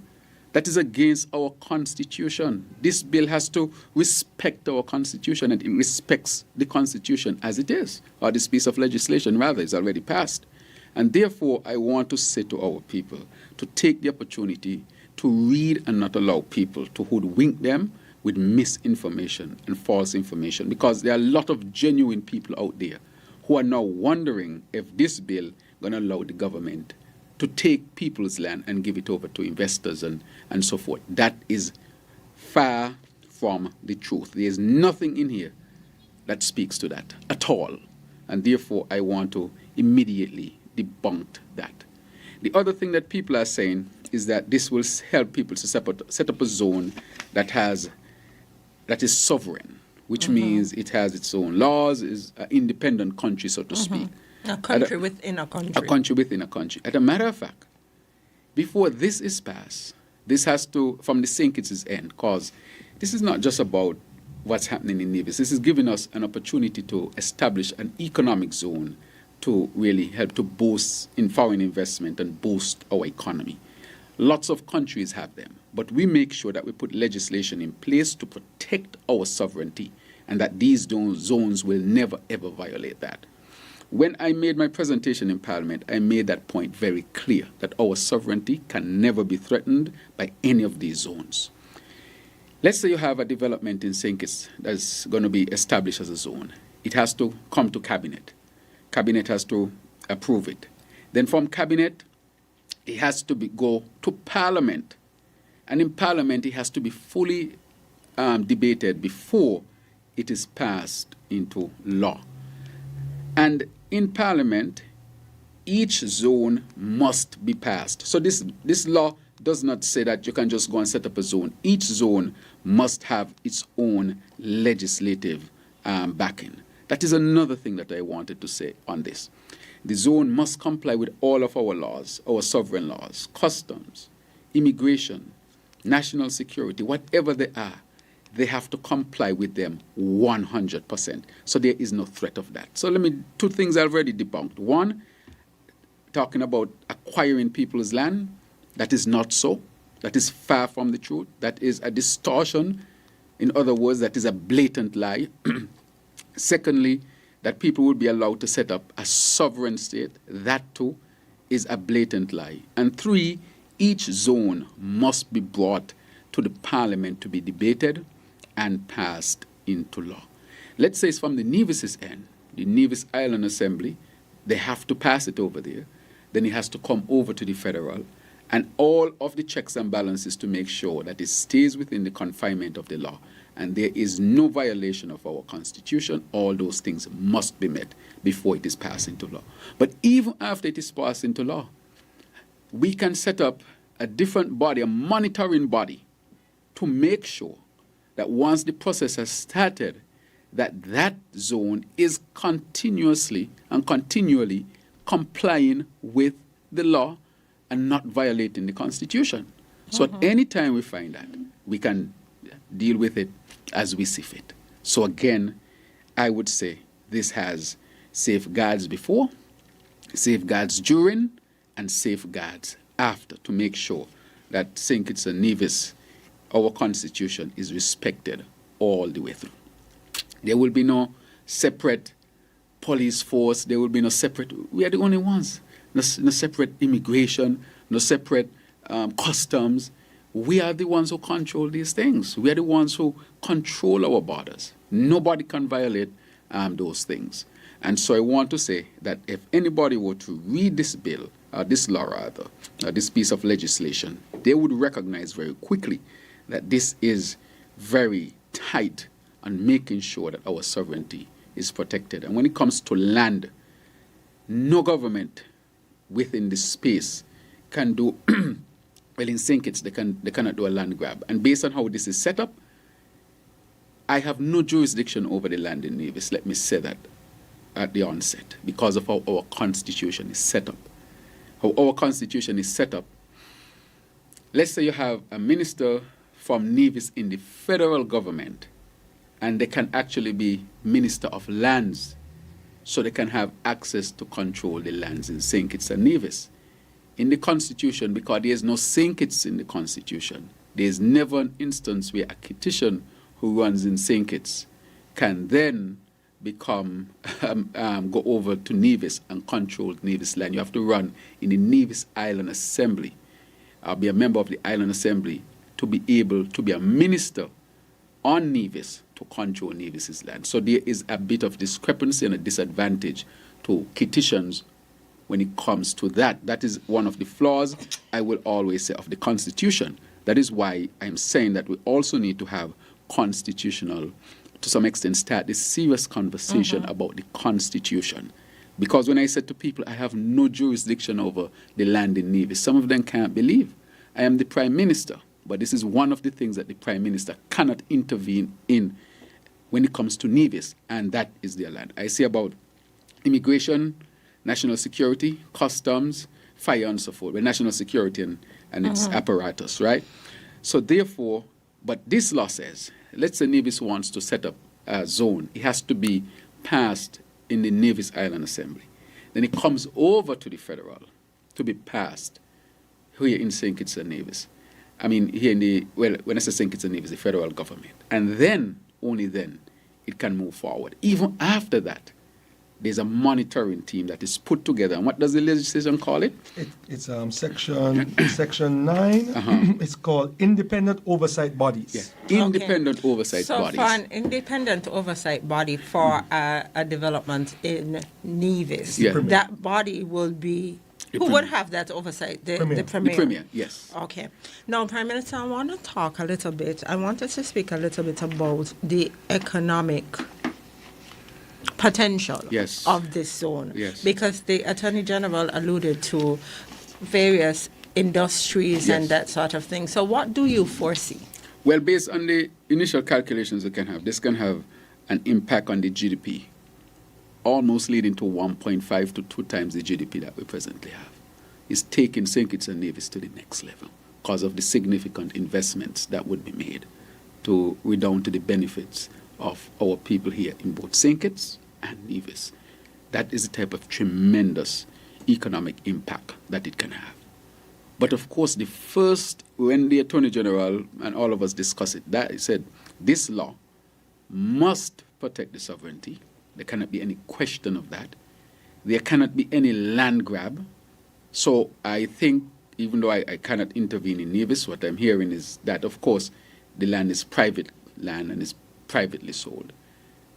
That is against our Constitution. This bill has to respect our Constitution, and it respects the Constitution as it is, or this piece of legislation, rather, is already passed. And therefore, I want to say to our people to take the opportunity to read and not allow people to hoodwink them with misinformation and false information, because there are a lot of genuine people out there who are now wondering if this bill is going to allow the government to take people's land and give it over to investors and so forth. That is far from the truth. There is nothing in here that speaks to that at all. And therefore, I want to immediately debunk that. The other thing that people are saying is that this will help people to set up a zone that is sovereign, which means it has its own laws, is an independent country, so to speak. A country within a country. A country within a country. As a matter of fact, before this is passed, this has to, from the St. Kitts' end, because this is not just about what's happening in Nevis. This is giving us an opportunity to establish an economic zone to really help to boost in foreign investment and boost our economy. Lots of countries have them, but we make sure that we put legislation in place to protect our sovereignty and that these zones will never, ever violate that. When I made my presentation in Parliament, I made that point very clear, that our sovereignty can never be threatened by any of these zones. Let's say you have a development in St. Kitts that's going to be established as a zone. It has to come to Cabinet. Cabinet has to approve it. Then from Cabinet, it has to go to Parliament. And in Parliament, it has to be fully debated before it is passed into law. And in Parliament, each zone must be passed. So this law does not say that you can just go and set up a zone. Each zone must have its own legislative backing. That is another thing that I wanted to say on this. The zone must comply with all of our laws, our sovereign laws, customs, immigration, national security, whatever they are. They have to comply with them 100%. So there is no threat of that. So two things I've already debunked. One, talking about acquiring people's land. That is not so. That is far from the truth. That is a distortion. In other words, that is a blatant lie. Secondly, that people would be allowed to set up a sovereign state. That too is a blatant lie. And three, each zone must be brought to the Parliament to be debated and passed into law. Let's say it's from the Nevis' end, the Nevis Island Assembly. They have to pass it over there. Then it has to come over to the federal. And all of the checks and balances to make sure that it stays within the confinement of the law. And there is no violation of our Constitution. All those things must be met before it is passed into law. But even after it is passed into law, we can set up a different body, a monitoring body, to make sure that once the process has started, that zone is continuously and continually complying with the law and not violating the Constitution. So at any time we find that, we can deal with it as we see fit. So again, I would say this has safeguards before, safeguards during, and safeguards after to make sure that St. Kitts and Nevis, our Constitution, is respected all the way through. There will be no separate police force. There will be no separate. We are the only ones. No separate immigration, no separate customs. We are the ones who control these things. We are the ones who control our borders. Nobody can violate those things. And so I want to say that if anybody were to read this bill, this law rather, this piece of legislation, they would recognize very quickly that this is very tight on making sure that our sovereignty is protected. And when it comes to land, no government within this space can do, well, in St. Kitts, they cannot do a land grab. And based on how this is set up, I have no jurisdiction over the land in Nevis. Let me say that at the onset, because of how our Constitution is set up. How our Constitution is set up. Let's say you have a minister from Nevis in the federal government, and they can actually be minister of lands, so they can have access to control the lands in St. Kitts and Nevis. In the Constitution, because there is no St. Kitts in the Constitution, there is never an instance where a Kittitian who runs in St. Kitts can then become, go over to Nevis and control Nevis land. You have to run in the Nevis Island Assembly, be a member of the Island Assembly to be able to be a minister on Nevis to control Nevis's land. So there is a bit of discrepancy and a disadvantage to Kittitians when it comes to that. That is one of the flaws, I will always say, of the Constitution. That is why I'm saying that we also need to have constitutional, to some extent, start this serious conversation about the Constitution. Because when I said to people, I have no jurisdiction over the land in Nevis, some of them can't believe. I am the Prime Minister, but this is one of the things that the Prime Minister cannot intervene in when it comes to Nevis, and that is their land. I say about immigration, national security, customs, fire and so forth, with national security and its apparatus, right? So therefore, but this law says, let's say Nevis wants to set up a zone, it has to be passed in the Nevis Island Assembly. Then it comes over to the federal to be passed here in St. Kitts and Nevis. I mean, here in the, well, when I say St. Kitts and Nevis, the federal government. And then, only then, it can move forward. Even after that, there's a monitoring team that is put together. And what does the legislation call it? It's section 9. It's called Independent Oversight Bodies. Yeah. Independent oversight bodies. So for an independent oversight body for a development in Nevis, Yeah. that body will be, who Premier. would have that oversight? The Premier. Premier. The Premier, yes. Okay. Now, Prime Minister, I want to talk a little bit. I wanted to speak a little bit about the economic potential Yes. of this zone. Yes. Because the Attorney General alluded to various industries and Yes. that sort of thing. So what do you foresee? Well, based on the initial calculations we can have, this can have an impact on the GDP, almost leading to 1.5 to 2 times the GDP that we presently have. It's taking St. Kitts and Nevis to the next level because of the significant investments that would be made to redound to the benefits of our people here in both St. Kitts and Nevis. That is the type of tremendous economic impact that it can have. But of course, the first, when the Attorney General and all of us discussed it, that he said, this law must protect the sovereignty. There cannot be any question of that. There cannot be any land grab. So I think, even though I cannot intervene in Nevis, what I'm hearing is that, of course, the land is private land and is privately sold,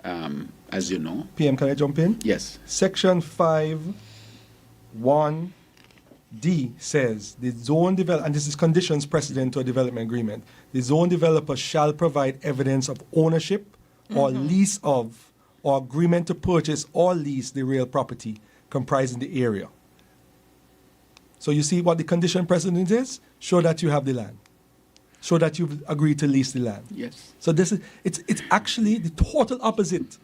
as you know. PM, can I jump in? Yes. Section 5(1)(d) says the zone develop, and this is conditions precedent to a development agreement. The zone developer shall provide evidence of ownership or lease of, or agreement to purchase or lease the real property comprising the area. So you see what the condition precedent is? Show that you have the land. Show that you've agreed to lease the land. Yes. So this is it's actually the total opposite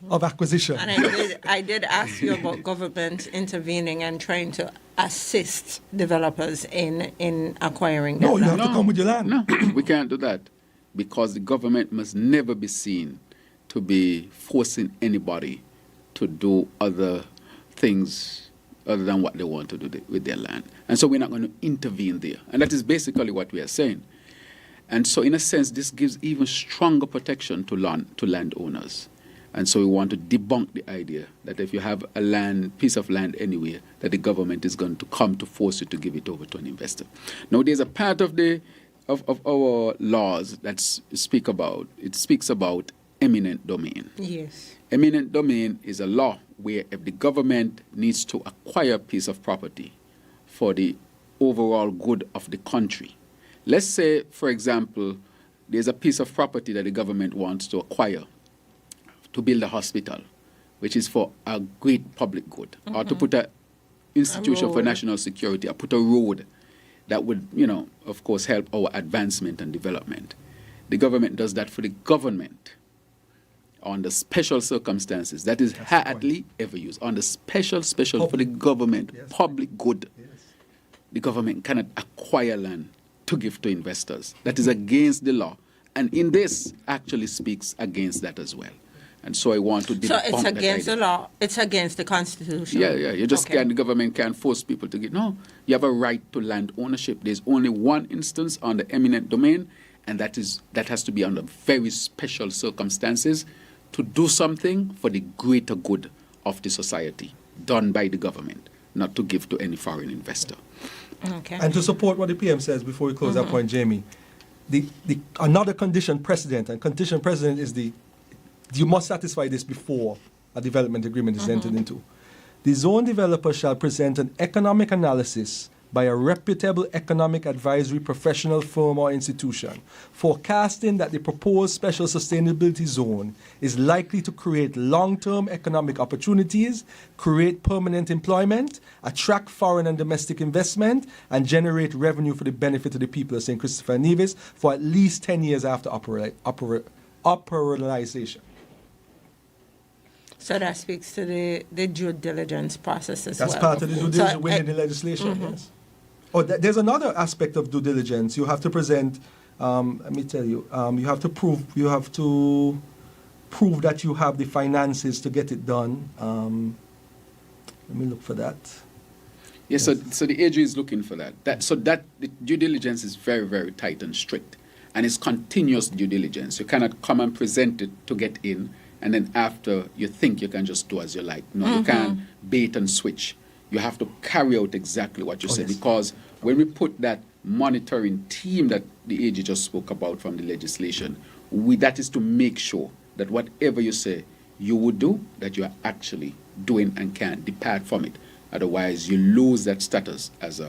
of acquisition. And I did ask you about government intervening and trying to assist developers in acquiring that No, you land. have to come with your land. No, we can't do that because the government must never be seen to be forcing anybody to do other things other than what they want to do with their land. And so we're not going to intervene there. And that is basically what we are saying. And so in a sense, this gives even stronger protection to landowners. And so we want to debunk the idea that if you have a piece of land anywhere, that the government is going to come to force you to give it over to an investor. Now, there's a part of our laws that speaks about eminent domain. Yes. Eminent domain is a law where if the government needs to acquire a piece of property for the overall good of the country. Let's say, for example, there's a piece of property that the government wants to acquire to build a hospital, which is for a great public good, or to put an institution for national security, or put a road that would, of course, help our advancement and development. The government does that for the government under special circumstances. That is hardly ever used. Under special for the government, public good. Yes. The government cannot acquire land to give to investors. That is against the law. And in this actually speaks against that as well. And so I want to debunk that. So it's against the law, it's against the Constitution. Yeah. You just can't, the government can't force people to get, no. You have a right to land ownership. There's only one instance on the eminent domain, and that has to be under very special circumstances to do something for the greater good of the society, done by the government, not to give to any foreign investor. Okay. And to support what the PM says before we close that point, Jamie, the another condition precedent, and condition precedent is you must satisfy this before a development agreement is entered into. The zone developer shall present an economic analysis by a reputable economic advisory professional firm or institution, forecasting that the proposed special sustainability zone is likely to create long-term economic opportunities, create permanent employment, attract foreign and domestic investment, and generate revenue for the benefit of the people of St. Christopher and Nevis for at least 10 years after operationalization. So that speaks to the due diligence process as That's well. part of the due diligence So, within the legislation, yes. Oh, there's another aspect of due diligence. You have to present, let me tell you, you have to prove that you have the finances to get it done. Let me look for that. Yes, so the AG is looking for that. The due diligence is very, very tight and strict. And it's continuous due diligence. You cannot come and present it to get in, and then after you think you can just do as you like. No, you can't bait and switch. You have to carry out exactly what you said. Yes. Because when we put that monitoring team that the AG just spoke about from the legislation, that is to make sure that whatever you say you would do, that you are actually doing and can't depart from it. Otherwise, you lose that status as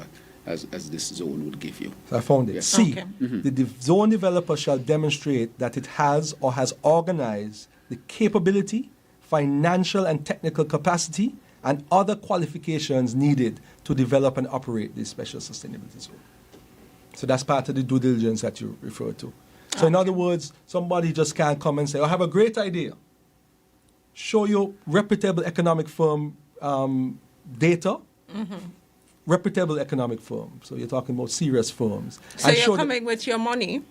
this zone would give you. So I found it. Yes. C, Okay. the zone developer shall demonstrate that it has or has organized the capability, financial and technical capacity, and other qualifications needed to develop and operate this special sustainability zone. So that's part of the due diligence that you refer to. So in other words, somebody just can't come and say, I have a great idea. Show your reputable economic firm data. Reputable economic firm. So you're talking about serious firms. So And you're show coming with your money.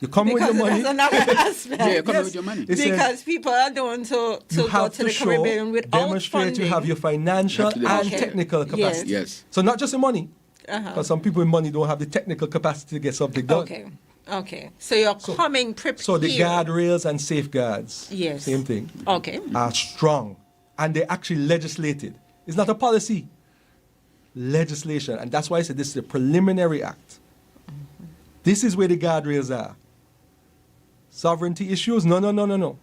you come with Because your money. that's another aspect. Yeah, you're coming Yes. with your money. It says Because people are doing to you go have to the show, Caribbean without demonstrate funding. you have your financial You have to and demonstrate. technical capacity. Yes. So not just the money, Uh-huh. because some people with money don't have the technical capacity to get something done. Okay. So you're coming prepared. So the guardrails and safeguards, Yes. same thing, Okay. are strong, and they're actually legislated. It's not a policy, legislation, and that's why I said this is a preliminary act. This is where the guardrails are. Sovereignty issues, no.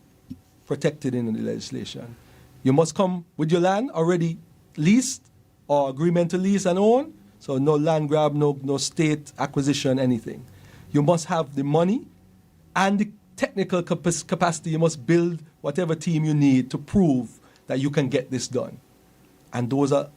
Protected in the legislation. You must come with your land already leased or agreement to lease and own. So no land grab, no state acquisition, anything. You must have the money and the technical capacity. You must build whatever team you need to prove that you can get this done. And those are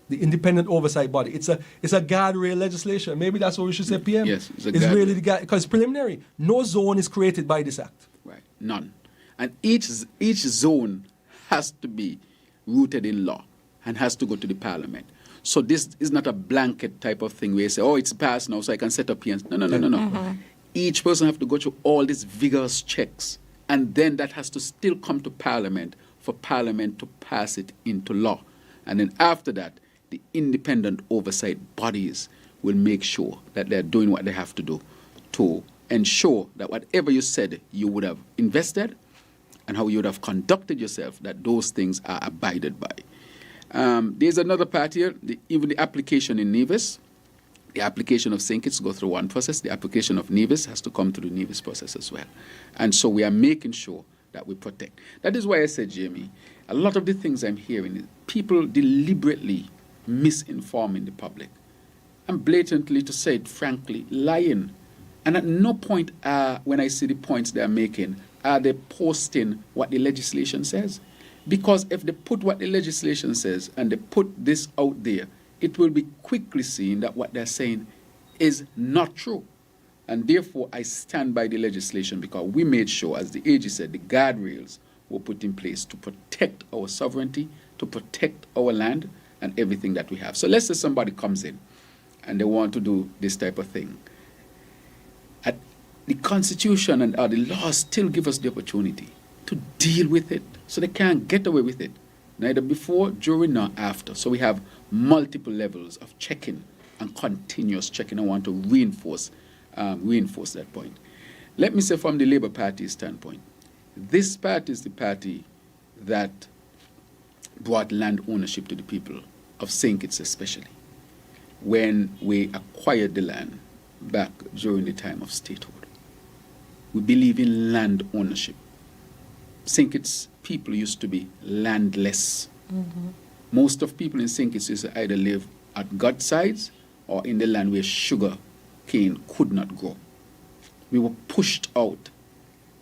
the independent oversight body. It's a guardrail legislation. Maybe that's what we should say, PM. Yes, it's a It's really guardrail. the because it's preliminary. No zone is created by this act. Right, none. And each zone has to be rooted in law and has to go to the parliament. So this is not a blanket type of thing where you say, oh, it's passed now, so I can set up here. No. Each person have to go through all these vigorous checks, and then that has to still come to parliament for parliament to pass it into law. And then after that, the independent oversight bodies will make sure that they're doing what they have to do to ensure that whatever you said you would have invested and how you would have conducted yourself, that those things are abided by. There's another part here, even the application in Nevis. The application of St. Kitts go through one process. The application of Nevis has to come through the Nevis process as well. And so we are making sure that we protect. That is why I said, Jamie, a lot of the things I'm hearing is people deliberately misinforming the public and blatantly, to say it frankly, lying. And at no point when I see the points they're making, are they posting what the legislation says. Because if they put what the legislation says and they put this out there, it will be quickly seen that what they're saying is not true. And therefore, I stand by the legislation because we made sure, as the AG said, the guardrails were put in place to protect our sovereignty, to protect our land and everything that we have. So let's say somebody comes in and they want to do this type of thing. The Constitution and the laws still give us the opportunity to deal with it, so they can't get away with it, neither before, during, nor after. So we have multiple levels of checking and continuous checking. I want to reinforce that point. Let me say from the Labour Party's standpoint, this party is the party that brought land ownership to the people of St. Kitts especially, when we acquired the land back during the time of statehood. We believe in land ownership. St. Kitts people used to be landless. Most of people in St. Kitts used to either live at God sides or in the land where sugar cane could not grow. We were pushed out.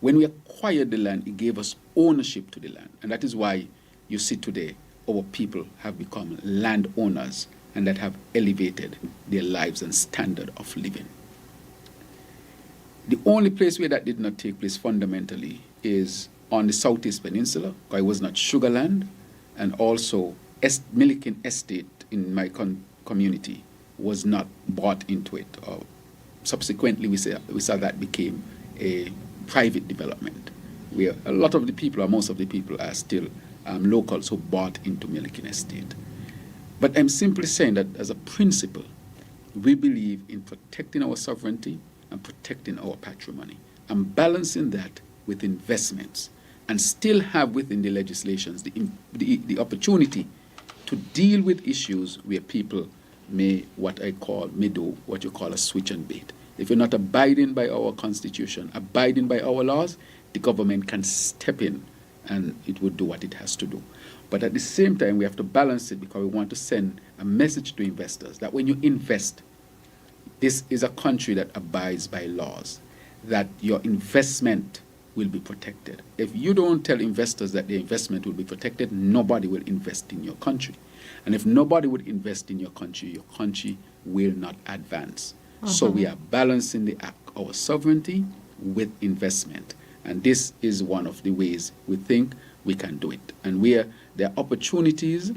When we acquired the land, it gave us ownership to the land. And that is why you see today our people have become landowners and that have elevated their lives and standard of living. The only place where that did not take place fundamentally is on the Southeast Peninsula, because it was not sugar land, and also Milliken Estate in my community was not bought into it. Subsequently, we saw that became a private development, where a lot of the people, or most of the people, are still locals who bought into Milliken Estate. But I'm simply saying that as a principle, we believe in protecting our sovereignty and protecting our patrimony and balancing that with investments, and still have within the legislations the opportunity to deal with issues where people may do what you call a switch and bait. If you're not abiding by our constitution, abiding by our laws, the government can step in and it will do what it has to do. But at the same time, we have to balance it, because we want to send a message to investors that when you invest, this is a country that abides by laws, that your investment will be protected. If you don't tell investors that their investment will be protected, nobody will invest in your country. And if nobody would invest in your country will not advance. So we are balancing our sovereignty with investment. And this is one of the ways we think we can do it. And where there are opportunities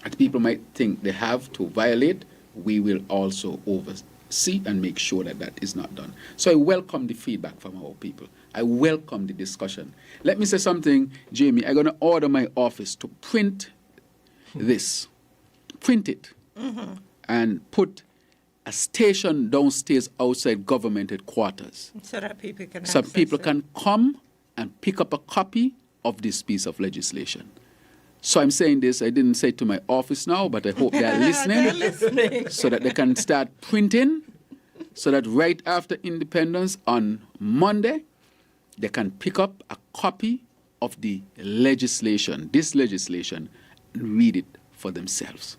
that people might think they have to violate, we will also oversee and make sure that that is not done. So I welcome the feedback from our people. I welcome the discussion. Let me say something, Jamie. I'm going to order my office to print this. Print it. And put a station downstairs outside government headquarters. So that people can So access people it. can come and pick up a copy of this piece of legislation. So I'm saying this, I didn't say it to my office now, but I hope they are listening. They're listening. So that they can start printing, so that right after independence on Monday, they can pick up a copy of the legislation, this legislation, and read it for themselves.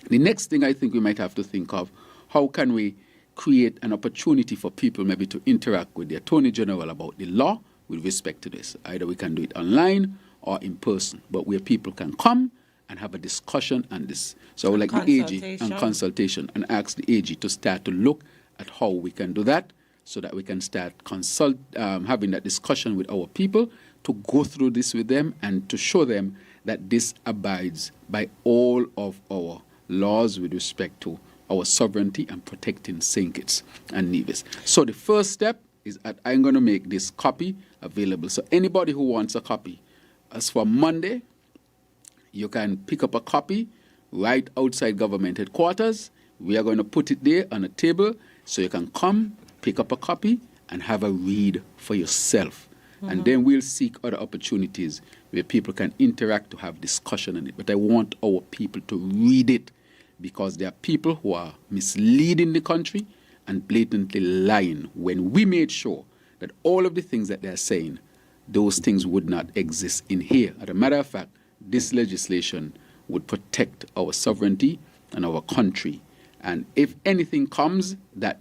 The next thing I think we might have to think of, how can we create an opportunity for people maybe to interact with the Attorney General about the law with respect to this. Either we can do it online or in person, but where people can come and have a discussion on this. So I would like the AG and consultation and ask the AG to start to look at how we can do that, so that we can start having that discussion with our people, to go through this with them and to show them that this abides by all of our laws with respect to our sovereignty and protecting St. Kitts and Nevis. So the first step is that I'm going to make this copy available. So anybody who wants a copy, as for Monday, you can pick up a copy right outside government headquarters. We are going to put it there on a table so you can come, pick up a copy, and have a read for yourself. And then we'll seek other opportunities where people can interact, to have discussion on it. But I want our people to read it, because there are people who are misleading the country and blatantly lying, when we made sure that all of the things that they're saying, those things would not exist in here. As a matter of fact, this legislation would protect our sovereignty and our country. And if anything comes that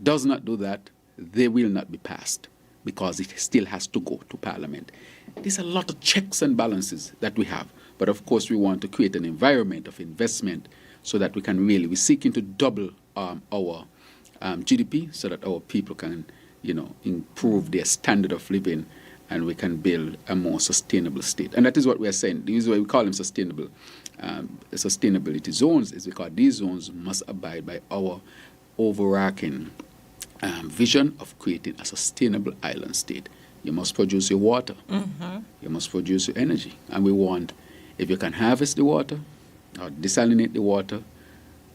does not do that, they will not be passed, because it still has to go to Parliament. There's a lot of checks and balances that we have. But of course, we want to create an environment of investment so that we can really, we're seeking to double our GDP, so that our people can, improve their standard of living, and we can build a more sustainable state. And that is what we're saying. This is why we call them sustainable. Sustainability zones, is because these zones must abide by our overarching vision of creating a sustainable island state. You must produce your water. You must produce your energy. And we want, if you can harvest the water or desalinate the water,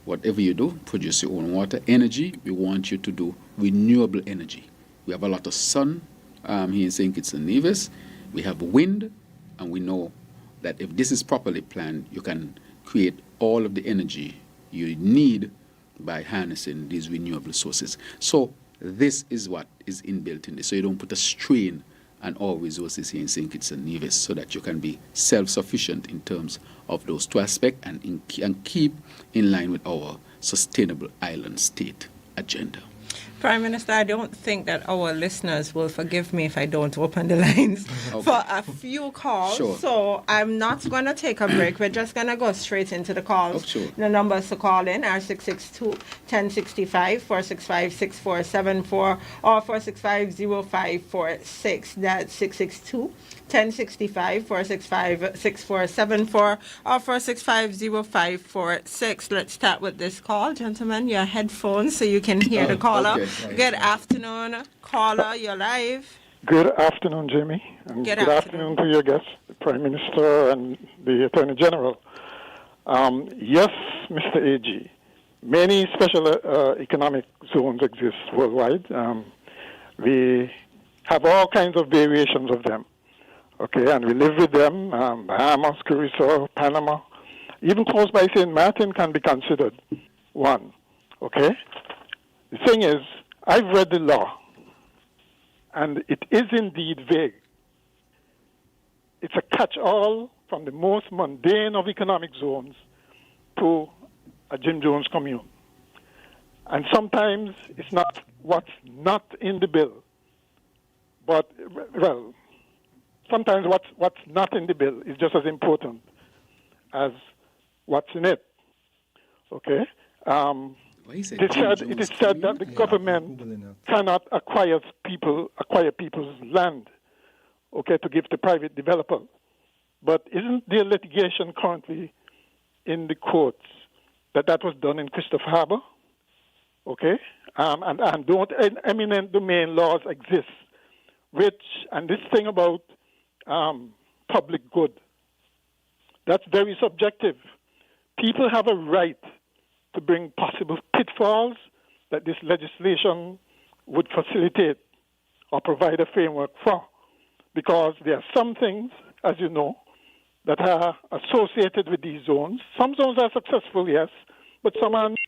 whatever you do, produce your own water. Energy, we want you to do renewable energy. We have a lot of sun here in St. Kitts and Nevis. We have wind, and we know that if this is properly planned, you can create all of the energy you need by harnessing these renewable sources. So this is what is inbuilt in this. So you don't put a strain on all resources here in St. Kitts and Nevis, so that you can be self-sufficient in terms of those two aspects, and keep in line with our sustainable island state agenda. Prime Minister, I don't think that our listeners will forgive me if I don't open the lines for a few calls. Sure. So I'm not going to take a break. We're just going to go straight into the calls. Sure. The numbers to call in are 662-1065, 465-6474, or 465-0546. That's 662-1065, 465-6474, or 465-0546. Let's start with this call. Gentlemen, your headphones so you can hear the caller. Okay. Good afternoon, caller. You're live. Good afternoon, Jamie. And Good good afternoon to your guests, the Prime Minister and the Attorney General. Yes, Mr. AG, many special economic zones exist worldwide. We have all kinds of variations of them. Okay, and we live with them. Bahamas, Curacao, Panama, even close by St. Martin can be considered one. Okay? The thing is, I've read the law, and it is indeed vague. It's a catch-all from the most mundane of economic zones to a Jim Jones commune. And sometimes it's not what's not in the bill, but, well, sometimes what's not in the bill is just as important as what's in it. Okay? It is said that the government cannot acquire people's land, okay, to give to private developer. But isn't there litigation currently in the courts that was done in Christopher Harbor? Okay? And don't eminent domain laws exist, and this thing about public good, that's very subjective. People have a right to bring possible pitfalls that this legislation would facilitate or provide a framework for. Because there are some things, as you know, that are associated with these zones. Some zones are successful, yes, but some are not.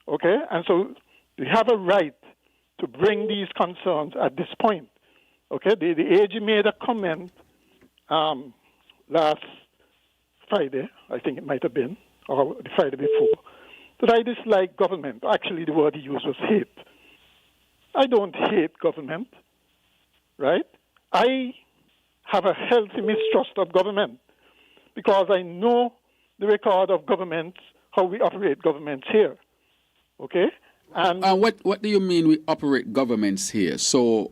Okay? And so we have a right to bring these concerns at this point. Okay? The AG made a comment last Friday, I think it might have been, or the Friday before, that I dislike government. Actually, the word he used was hate. I don't hate government, right? I have a healthy mistrust of government because I know the record of governments, how we operate governments here, okay? And what do you mean we operate governments here? So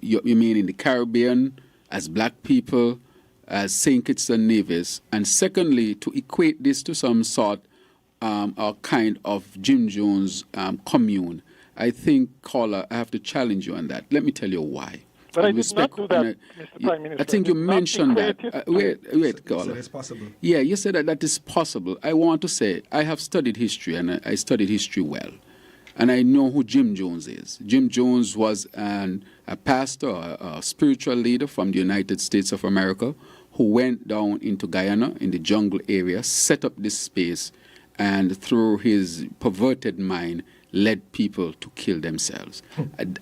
you mean in the Caribbean, as black people, as St. Kitts and Nevis, and secondly, to equate this to some sort or kind of Jim Jones commune, I think, caller, I have to challenge you on that. Let me tell you why. But I did not do that, Mr. Prime Minister. I think you mentioned that. Wait, caller. It's possible. Yeah, you said that is possible. I want to say I have studied history, and I studied history well. And I know who Jim Jones is. Jim Jones was a pastor, a spiritual leader from the United States of America who went down into Guyana in the jungle area, set up this space, and through his perverted mind, led people to kill themselves.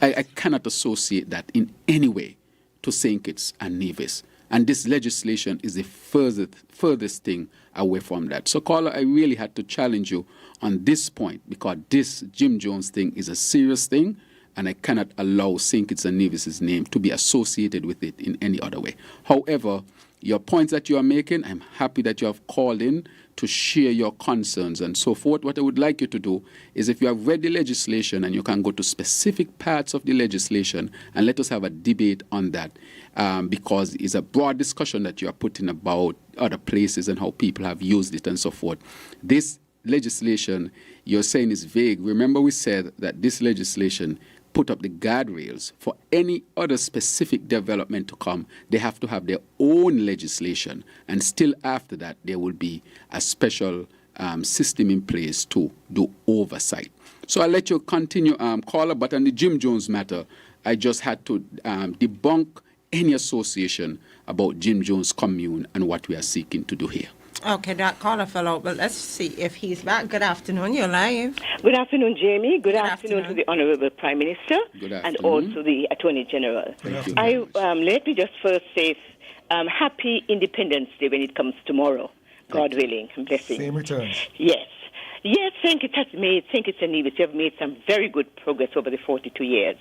I cannot associate that in any way to St. Kitts and Nevis. And this legislation is the furthest thing away from that. So, caller, I really had to challenge you on this point because this Jim Jones thing is a serious thing, and I cannot allow St. Kitts and Nevis's name to be associated with it in any other way. However, your points that you are making, I'm happy that you have called in to share your concerns and so forth. What I would like you to do is if you have read the legislation and you can go to specific parts of the legislation and let us have a debate on that because it's a broad discussion that you are putting about other places and how people have used it and so forth. This legislation you're saying is vague. Remember we said that this legislation put up the guardrails for any other specific development to come. They have to have their own legislation, and still after that there will be a special system in place to do oversight. So I'll let you continue, caller, but on the Jim Jones matter, I just had to debunk any association about Jim Jones commune and what we are seeking to do here. Okay, that caller fell out, but let's see if he's back. Good afternoon, you're live. Good afternoon, Jamie. Good afternoon to the Honorable Prime Minister and also the Attorney General. Let me just first say happy Independence Day when it comes tomorrow, God willing and blessing. Same returns. Yes. Yes, St. Kitts and Nevis have made some very good progress over the 42 years.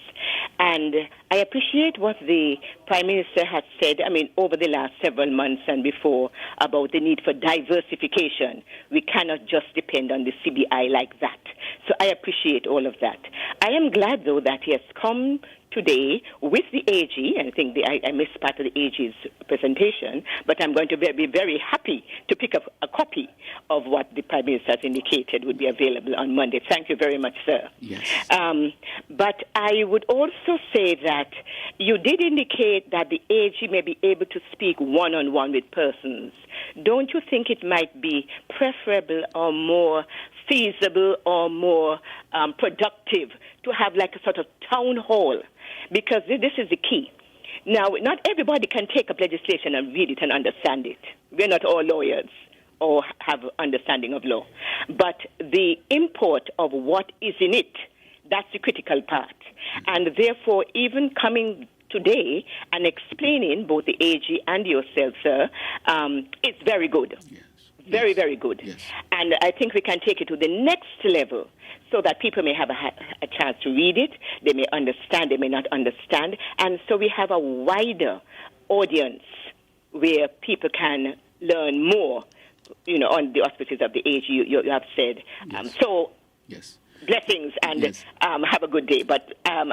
And I appreciate what the Prime Minister has said, over the last several months and before, about the need for diversification. We cannot just depend on the CBI like that. So I appreciate all of that. I am glad, though, that he has come today with the AG, and I think I missed part of the AG's presentation, but I'm going to be very happy to pick up a copy of what the Prime Minister has indicated would be available on Monday. Thank you very much, sir. Yes. But I would also say that you did indicate that the AG may be able to speak one-on-one with persons. Don't you think it might be preferable or more feasible or more productive to have like a sort of town hall? Because this is the key. Now, not everybody can take up legislation and read it and understand it. We're not all lawyers or have understanding of law. But the import of what is in it, that's the critical part. And therefore, even coming today and explaining both the AG and yourself, sir, it's very good. Yes. Very, very good. Yes. And I think we can take it to the next level so that people may have a chance to read it. They may understand, they may not understand. And so we have a wider audience where people can learn more, on the auspices of the AG you have said. Yes. Blessings and have a good day. But a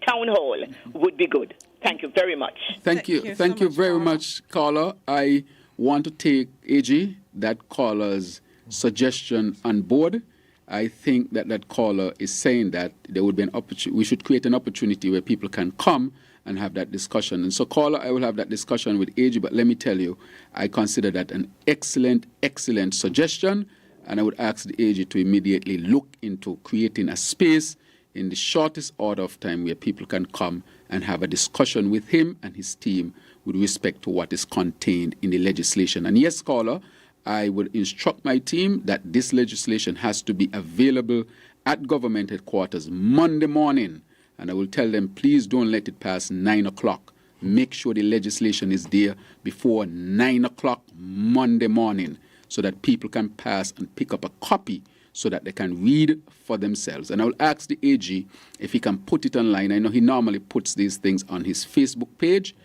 town hall would be good. Thank you very much. Thank you. Thank you very much, caller. I want to take, AG, that caller's suggestion on board. I think that caller is saying that there would be we should create an opportunity where people can come and have that discussion. And so, caller, I will have that discussion with AG, but let me tell you, I consider that an excellent, excellent suggestion, and I would ask the AG to immediately look into creating a space in the shortest order of time where people can come and have a discussion with him and his team with respect to what is contained in the legislation. And yes, caller, I would instruct my team that this legislation has to be available at government headquarters Monday morning. And I will tell them, please don't let it pass 9 o'clock. Make sure the legislation is there before 9 o'clock Monday morning so that people can pass and pick up a copy so that they can read for themselves. And I will ask the AG if he can put it online. I know he normally puts these things on his Facebook page.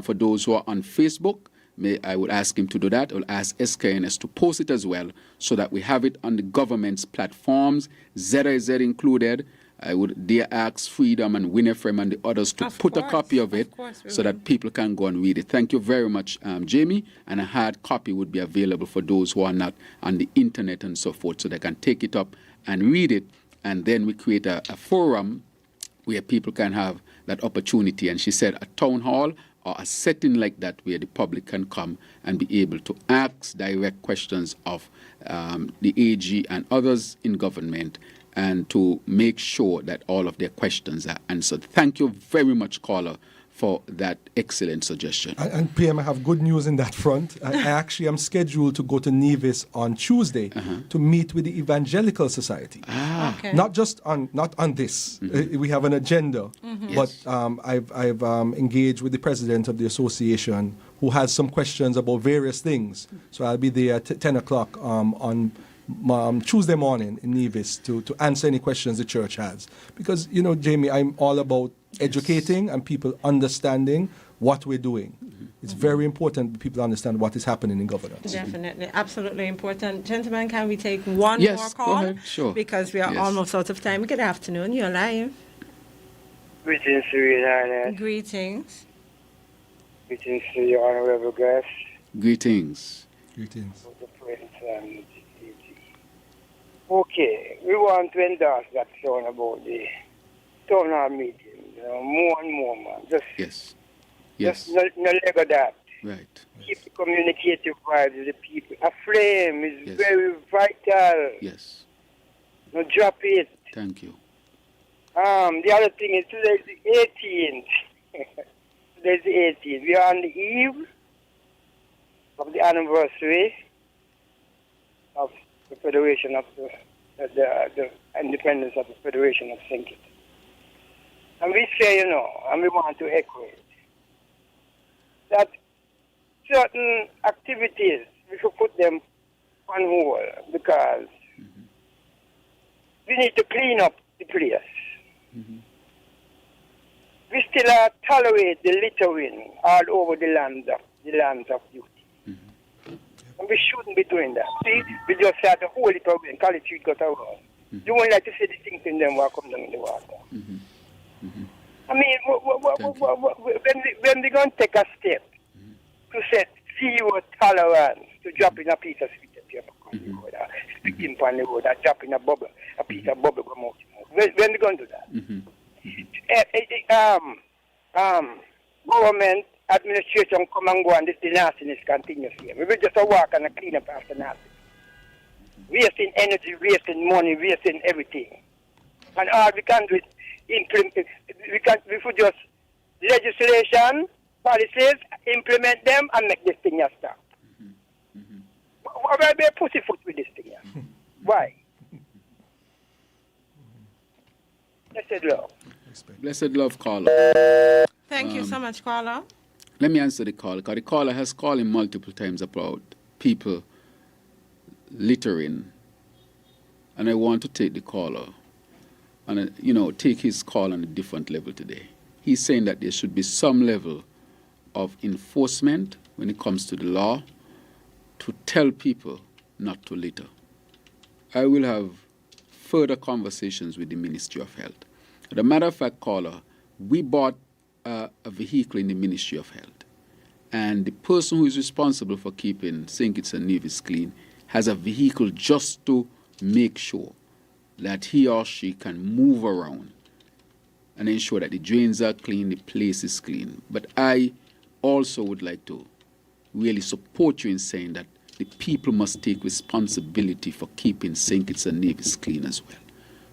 For those who are on Facebook, I would ask him to do that. I will ask SKNS to post it as well so that we have it on the government's platforms, ZIZ included. I would dare ask Freedom and Winifred and the others to put a copy of it so that people can go and read it. Thank you very much, Jamie. And a hard copy would be available for those who are not on the internet and so forth, so they can take it up and read it. And then we create a forum where people can have that opportunity. And she said a town hall or a setting like that where the public can come and be able to ask direct questions of the AG and others in government, and to make sure that all of their questions are answered. Thank you very much, caller, for that excellent suggestion. And PM, I have good news in that front. I actually am scheduled to go to Nevis on Tuesday to meet with the Evangelical Society. Okay. Not on this. We have an agenda, but I've engaged with the president of the association who has some questions about various things. So I'll be there at 10 o'clock on Tuesday morning in Nevis to answer any questions the church has. Because, Jamie, I'm all about educating and people understanding what we're doing. It's very important that people understand what is happening in governance. Definitely. Absolutely important. Gentlemen, can we take one more call? Go ahead. Sure. Because we are almost out of time. Good afternoon. You're live. Greetings to you, Nana. Greetings. Greetings to your honorable guest. Greetings. Okay, we want to endorse that song about the town hall meeting. More and more, man. Just no leg of that. Right. Keep the communicative vibes with the people. A flame is very vital. Yes. No, drop it. Thank you. The other thing is today's the 18th. Today's the 18th. We are on the eve of the anniversary of the Federation of the independence of the Federation of St. Kitts. And we say, and we want to echo it, that certain activities, we should put them on hold because we need to clean up the place. We still tolerate the littering all over the lands of duty. And we shouldn't be doing that. See, we just had to hold it away and call it treat got around. You won't like to see the things in them will come down in the water. I mean, when we're going to take a step to set zero tolerance to dropping a piece of sweet paper on the road, sticking on the road, or dropping a piece of bubble gum out. When we're going to do that? Government, administration come and go and this nastiness continues here. We will just walk and clean up after nastiness. Wasting energy, wasting money, wasting everything. And all we can do is implement, we could just legislation, policies, implement them and make this thing stop. Why are we pussyfoot with this thing? Why? Blessed love. Blessed love, caller. Thank you so much, caller. Let me answer the caller, because the caller has called him multiple times about people littering. And I want to take the caller and, take his call on a different level today. He's saying that there should be some level of enforcement when it comes to the law to tell people not to litter. I will have further conversations with the Ministry of Health. As a matter of fact, caller, we bought a vehicle in the Ministry of Health. And the person who is responsible for keeping St. Kitts and Nevis clean has a vehicle just to make sure that he or she can move around and ensure that the drains are clean, the place is clean. But I also would like to really support you in saying that the people must take responsibility for keeping St. Kitts and Nevis clean as well.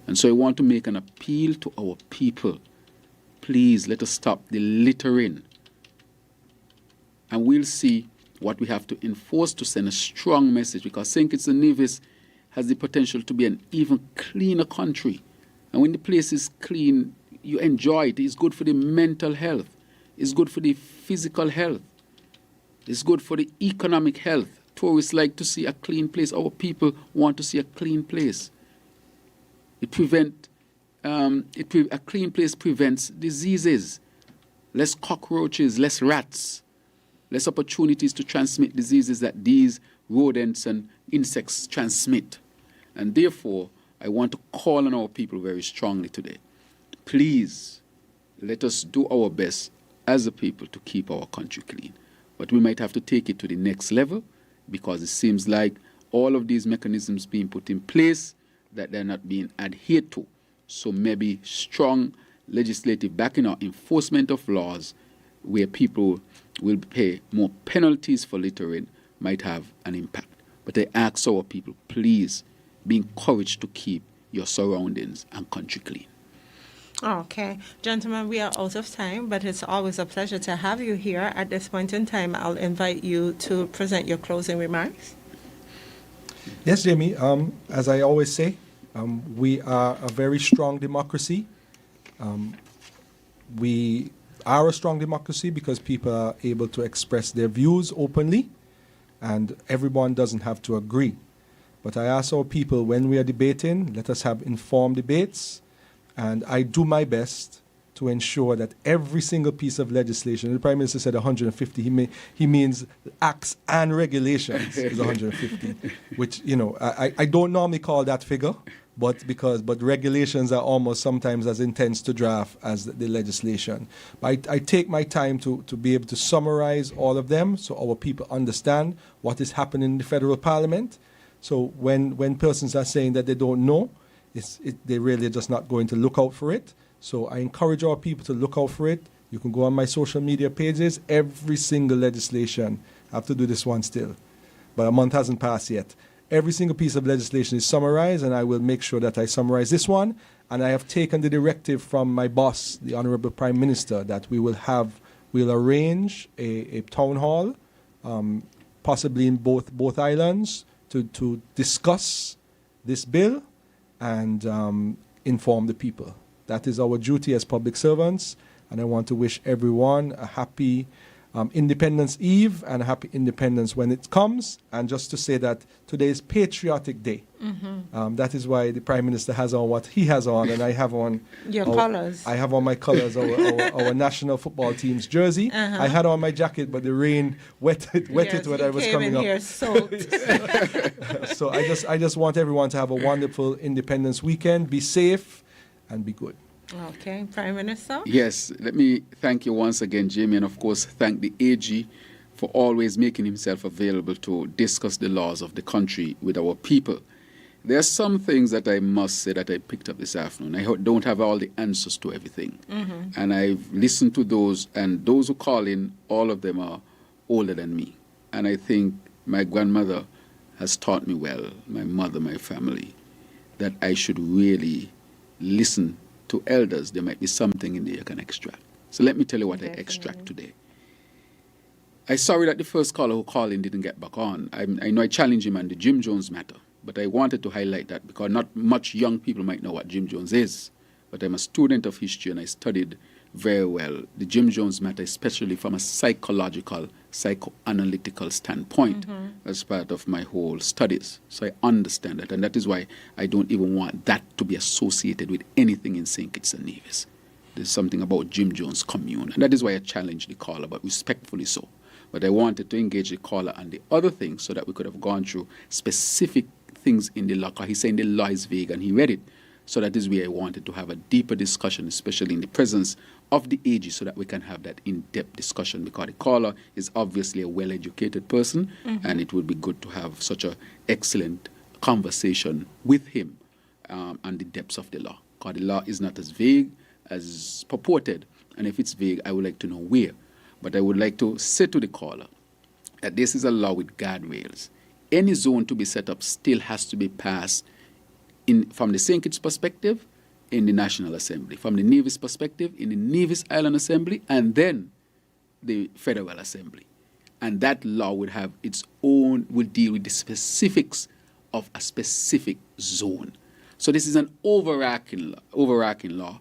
And so I want to make an appeal to our people. Please let us stop the littering. And we'll see what we have to enforce to send a strong message, because St. Kitts and Nevis has the potential to be an even cleaner country. And when the place is clean, you enjoy it. It's good for the mental health. It's good for the physical health. It's good for the economic health. Tourists like to see a clean place. Our people want to see a clean place. A clean place prevents diseases. Less cockroaches, less rats, less opportunities to transmit diseases that these rodents and insects transmit. And therefore, I want to call on our people very strongly today. Please, let us do our best as a people to keep our country clean. But we might have to take it to the next level, because it seems like all of these mechanisms being put in place, that they're not being adhered to. So maybe strong legislative backing or enforcement of laws where people will pay more penalties for littering might have an impact. But I ask our people, please be encouraged to keep your surroundings and country clean. Okay. Gentlemen, we are out of time, but it's always a pleasure to have you here. At this point in time, I'll invite you to present your closing remarks. Yes, Jamie. As I always say, we are a very strong democracy. We are a strong democracy because people are able to express their views openly, and everyone doesn't have to agree. But I ask our people, when we are debating, let us have informed debates, and I do my best to ensure that every single piece of legislation, the Prime Minister said 150, he means acts and regulations is 150, which, I don't normally call that figure, but regulations are almost sometimes as intense to draft as the legislation. But I take my time to be able to summarize all of them so our people understand what is happening in the federal parliament. So when persons are saying that they don't know, they really are just not going to look out for it. So I encourage our people to look out for it. You can go on my social media pages. Every single legislation, I have to do this one still, but a month hasn't passed yet. Every single piece of legislation is summarized, and I will make sure that I summarize this one. And I have taken the directive from my boss, the Honorable Prime Minister, that we'll arrange a town hall, possibly in both islands, to discuss this bill and inform the people. That is our duty as public servants, and I want to wish everyone a happy Independence Eve and happy independence when it comes. And just to say that today is Patriotic Day. That is why the Prime Minister has on what he has on, and I have on Your colors. I have on my colors, our national football team's jersey. I had on my jacket, but the rain wet it when I was coming up. Here soaked. So I just want everyone to have a wonderful Independence weekend. Be safe and be good. Okay, Prime Minister. Yes, let me thank you once again, Jamie, and of course thank the AG for always making himself available to discuss the laws of the country with our people. There are some things that I must say that I picked up this afternoon. I don't have all the answers to everything. And I've listened to those, and those who call in, all of them are older than me. And I think my grandmother has taught me well, my mother, my family, that I should really listen to elders. There might be something in there you can extract. So let me tell you what I extract today. I'm sorry that the first caller who called in didn't get back on. I know I challenged him on the Jim Jones matter, but I wanted to highlight that because not much young people might know what Jim Jones is. But I'm a student of history and I studied very well the Jim Jones matter, especially from a psychological, psychoanalytical standpoint as part of my whole studies. So I understand that, and that is why I don't even want that to be associated with anything in St. Kitts and Nevis. There's something about Jim Jones commune, and that is why I challenged the caller, but respectfully so. But I wanted to engage the caller on the other things so that we could have gone through specific things in the law, because he's saying the law is vague, and he read it. So that is where I wanted to have a deeper discussion, especially in the presence of the AG, so that we can have that in-depth discussion, because the caller is obviously a well-educated person, and it would be good to have such an excellent conversation with him on the depths of the law. Because the law is not as vague as purported, and if it's vague, I would like to know where. But I would like to say to the caller that this is a law with guardrails. Any zone to be set up still has to be passed from the St. Kitts perspective, in the National Assembly, from the Nevis perspective, in the Nevis Island Assembly, and then the Federal Assembly. And that law would have its own, would deal with the specifics of a specific zone. So this is an overarching law,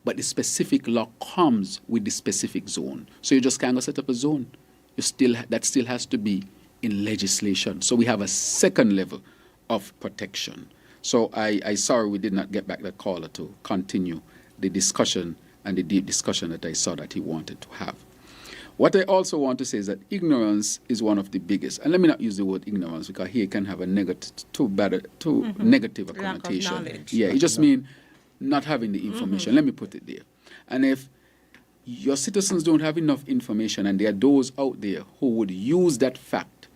but the specific law comes with the specific zone. So you just can't go set up a zone. That still has to be in legislation. So we have a second level of protection. So I sorry we did not get back the caller to continue the discussion and the deep discussion that I saw that he wanted to have. What I also want to say is that ignorance is one of the biggest, and let me not use the word ignorance because here it can have a negative, negative connotation. Yeah, it just means not having the information. Let me put it there. And if your citizens don't have enough information, and there are those out there who would use that fact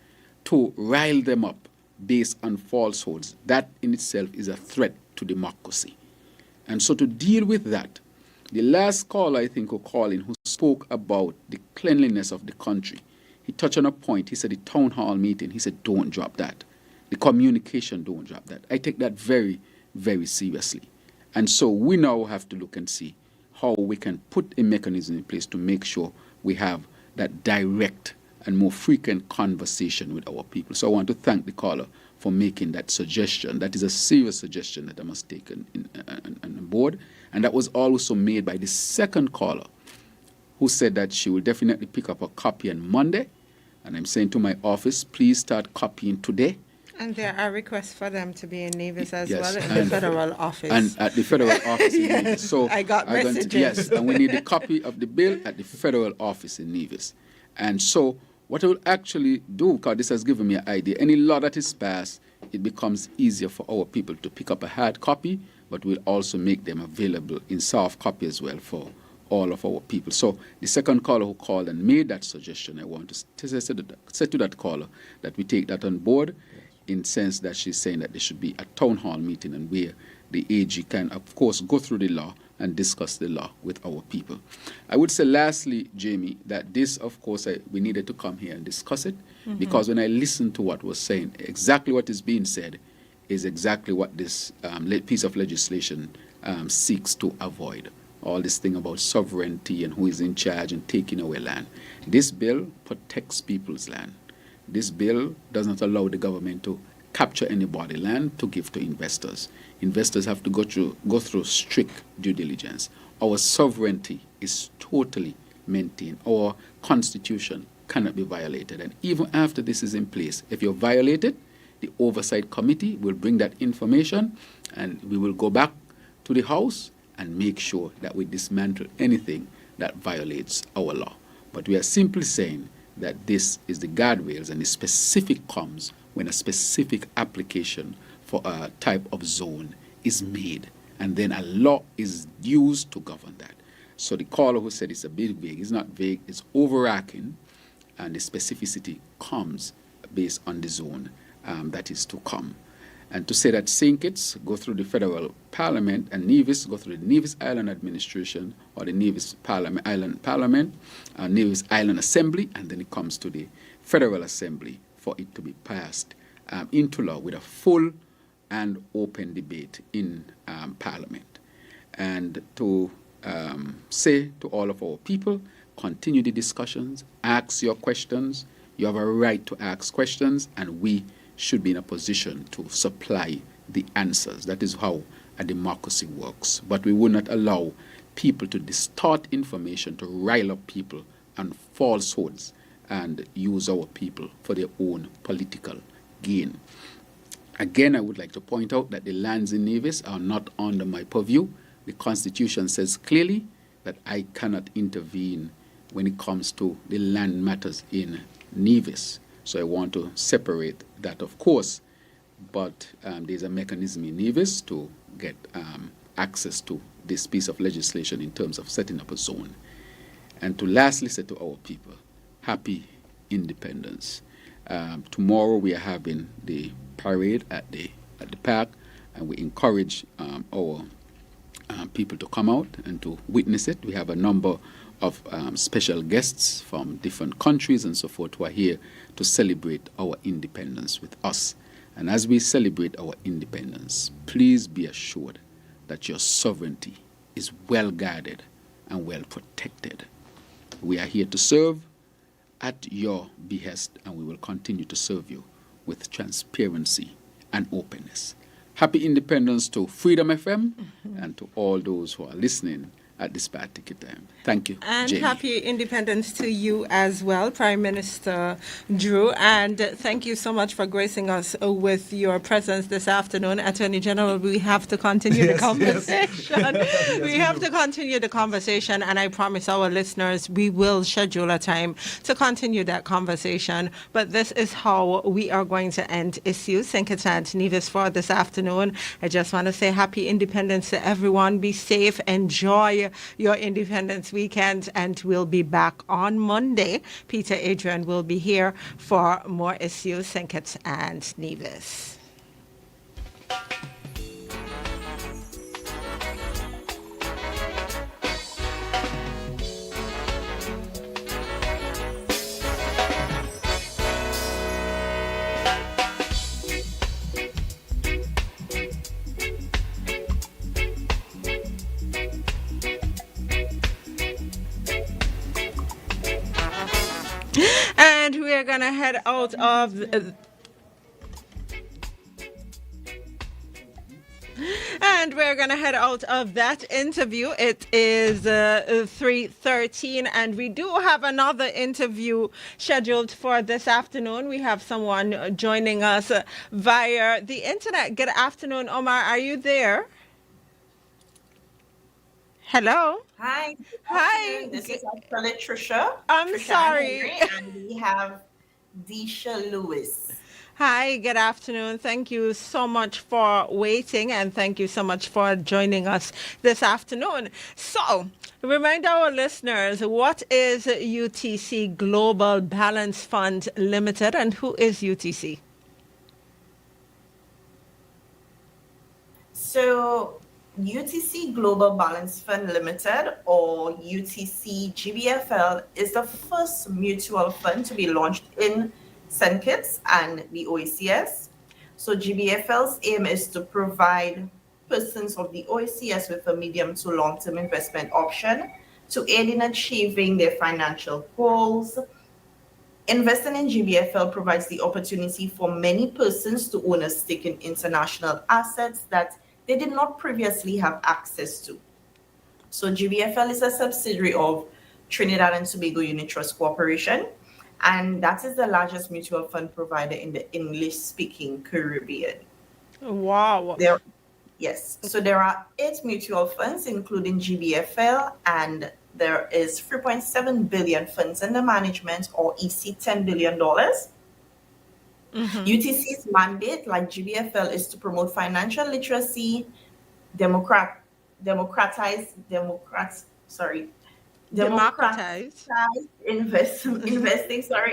to rile them up based on falsehoods, that in itself is a threat to democracy. And so to deal with that, the last caller I think who called in, who spoke about the cleanliness of the country, he touched on a point. He said the town hall meeting, he said don't drop that. The communication, don't drop that. I take that very, very seriously. And so we now have to look and see how we can put a mechanism in place to make sure we have that direct and more frequent conversation with our people. So I want to thank the caller for making that suggestion. That is a serious suggestion that I must take on board. And that was also made by the second caller, who said that she will definitely pick up a copy on Monday. And I'm saying to my office, please start copying today. And there are requests for them to be in Nevis as Yes, well, in the federal office. And at the federal office in Nevis. So I got messages. Yes, and we need a copy of the bill at the federal office in Nevis. And so what I will actually do, because this has given me an idea, any law that is passed, it becomes easier for our people to pick up a hard copy, but we'll also make them available in soft copy as well for all of our people. So the second caller who called and made that suggestion, I want to say to that caller that we take that on board, in sense that she's saying that there should be a town hall meeting and where the AG can, of course, go through the law and discuss the law with our people. I would say lastly, Jamie, that this, of course, we needed to come here and discuss it, because when I listened to what was saying, exactly what is being said is exactly what this piece of legislation seeks to avoid. All this thing about sovereignty and who is in charge and taking away land. This bill protects people's land. This bill does not allow the government to capture anybody's land to give to investors. Investors have to go through strict due diligence. Our sovereignty is totally maintained. Our constitution cannot be violated. And even after this is in place, if you violate it, the oversight committee will bring that information and we will go back to the House and make sure that we dismantle anything that violates our law. But we are simply saying that this is the guardrails, and the specific comes when a specific application for a type of zone is made, and then a law is used to govern that. So the caller who said it's a bit vague, it's not vague, it's overarching, and the specificity comes based on the zone that is to come. And to say that St. Kitts go through the federal parliament and Nevis go through the Nevis Island administration or the Nevis Island Parliament, Nevis Island Assembly, and then it comes to the Federal Assembly for it to be passed into law with a full and open debate in Parliament. And to say to all of our people, continue the discussions, ask your questions. You have a right to ask questions, and we should be in a position to supply the answers. That is how a democracy works. But we will not allow people to distort information, to rile up people on falsehoods and use our people for their own political gain. Again, I would like to point out that the lands in Nevis are not under my purview. The Constitution says clearly that I cannot intervene when it comes to the land matters in Nevis. So I want to separate that, of course, but there's a mechanism in Nevis to get access to this piece of legislation in terms of setting up a zone. And to lastly say to our people, happy independence. Tomorrow we are having the parade at the park, and we encourage our people to come out and to witness it. We have a number of special guests from different countries and so forth who are here to celebrate our independence with us. And as we celebrate our independence, please be assured that your sovereignty is well guarded and well protected. We are here to serve at your behest, and we will continue to serve you with transparency and openness. Happy independence to Freedom FM and to all those who are listening at this particular time. Thank you, And Jamie. happy independence to you as well, Prime Minister Drew. And thank you so much for gracing us with your presence this afternoon. Attorney General, we have to continue the conversation. We have to continue the conversation, and I promise our listeners we will schedule a time to continue that conversation. But this is how we are going to end issues St. Kitts and Nevis for this afternoon. I just want to say happy independence to everyone. Be safe. Enjoy your Independence Weekend, and we'll be back on Monday. Peter Adrian will be here for more issues St. Kitts and Nevis. And we are going to head out of that interview. It is 3:13, and we do have another interview scheduled for this afternoon. We have someone joining us via the internet. Good afternoon, Omar. Are you there? Hello. Hi. Hi. This is actually Trisha. I'm Trisha sorry. Henry, and we have Disha Lewis. Hi, good afternoon. Thank you so much for waiting, and thank you so much for joining us this afternoon. So, remind our listeners, what is UTC Global Balance Fund Limited, and who is UTC? So, UTC Global Balance Fund Limited, or UTC GBFL, is the first mutual fund to be launched in St. Kitts and the OECS. So GBFL's aim is to provide persons of the OECS with a medium to long-term investment option to aid in achieving their financial goals. Investing in GBFL provides the opportunity for many persons to own a stake in international assets that they did not previously have access to. So GBFL is a subsidiary of Trinidad and Tobago Unit Trust Corporation, and that is the largest mutual fund provider in the English-speaking Caribbean. Wow. Yes, so there are 8 mutual funds, including GBFL, and there is 3.7 billion funds under management, or EC $10 billion. UTC's mandate, like GBFL, is to promote financial literacy, democratize investing,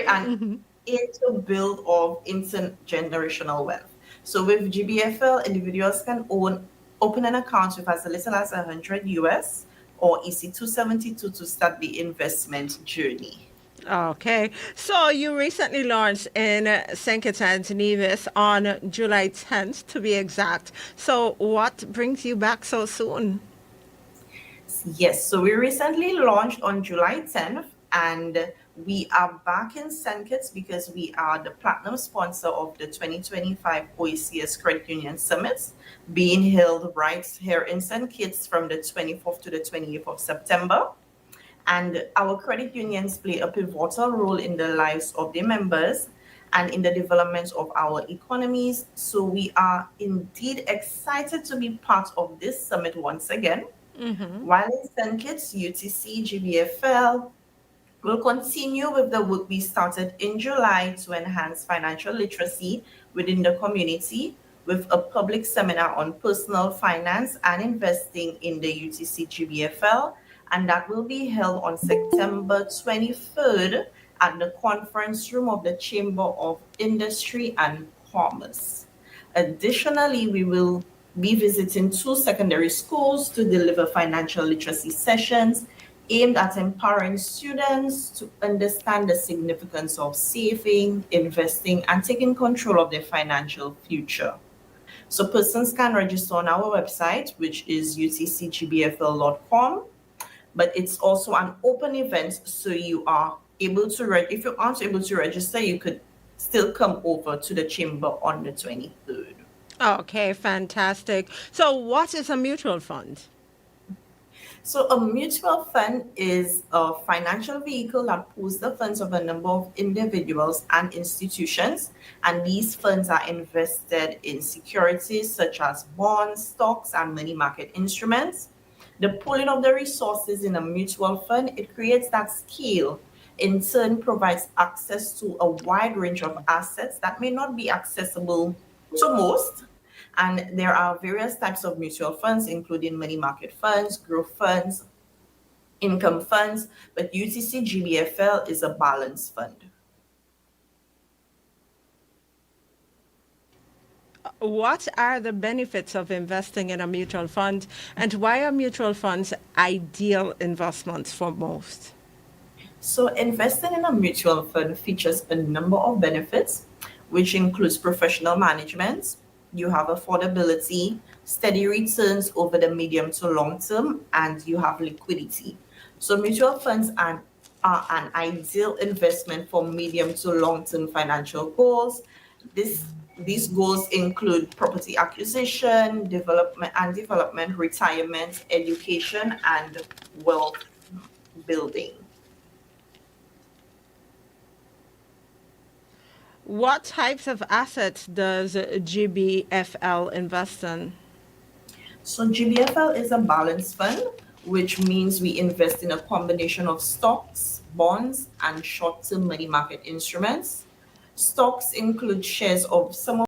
and aid to build of intergenerational wealth. So with GBFL, individuals can open an account with as little as 100 US or EC 272 to start the investment journey. Okay, so you recently launched in St. Kitts and Nevis on July 10th, to be exact. So what brings you back so soon? Yes, so we recently launched on July 10th, and we are back in St. Kitts because we are the platinum sponsor of the 2025 OECS Credit Union Summits, being held right here in St. Kitts from the 24th to the 28th of September. And our credit unions play a pivotal role in the lives of their members and in the development of our economies. So we are indeed excited to be part of this summit once again. While in St. Kitts, UTC, GBFL will continue with the work we started in July to enhance financial literacy within the community with a public seminar on personal finance and investing in the UTC GBFL, and that will be held on September 23rd at the conference room of the Chamber of Industry and Commerce. Additionally, we will be visiting 2 secondary schools to deliver financial literacy sessions aimed at empowering students to understand the significance of saving, investing, and taking control of their financial future. So persons can register on our website, which is utcgbfl.com, but it's also an open event, so you are able to, if you aren't able to register, you could still come over to the chamber on the 23rd. Okay, fantastic. So what is a mutual fund? So a mutual fund is a financial vehicle that pools the funds of a number of individuals and institutions, and these funds are invested in securities such as bonds, stocks, and money market instruments. The pooling of the resources in a mutual fund, it creates that scale, in turn provides access to a wide range of assets that may not be accessible to most. And there are various types of mutual funds, including money market funds, growth funds, income funds, but UTC GBFL is a balanced fund. What are the benefits of investing in a mutual fund, and why are mutual funds ideal investments for most? So investing in a mutual fund features a number of benefits, which includes professional management. You have affordability, steady returns over the medium to long term, and you have liquidity. So mutual funds are an ideal investment for medium to long term financial goals. These goals include property acquisition, development, retirement, education, and wealth building. What types of assets does GBFL invest in? So GBFL is a balanced fund, which means we invest in a combination of stocks, bonds, and short-term money market instruments. Stocks include shares of some of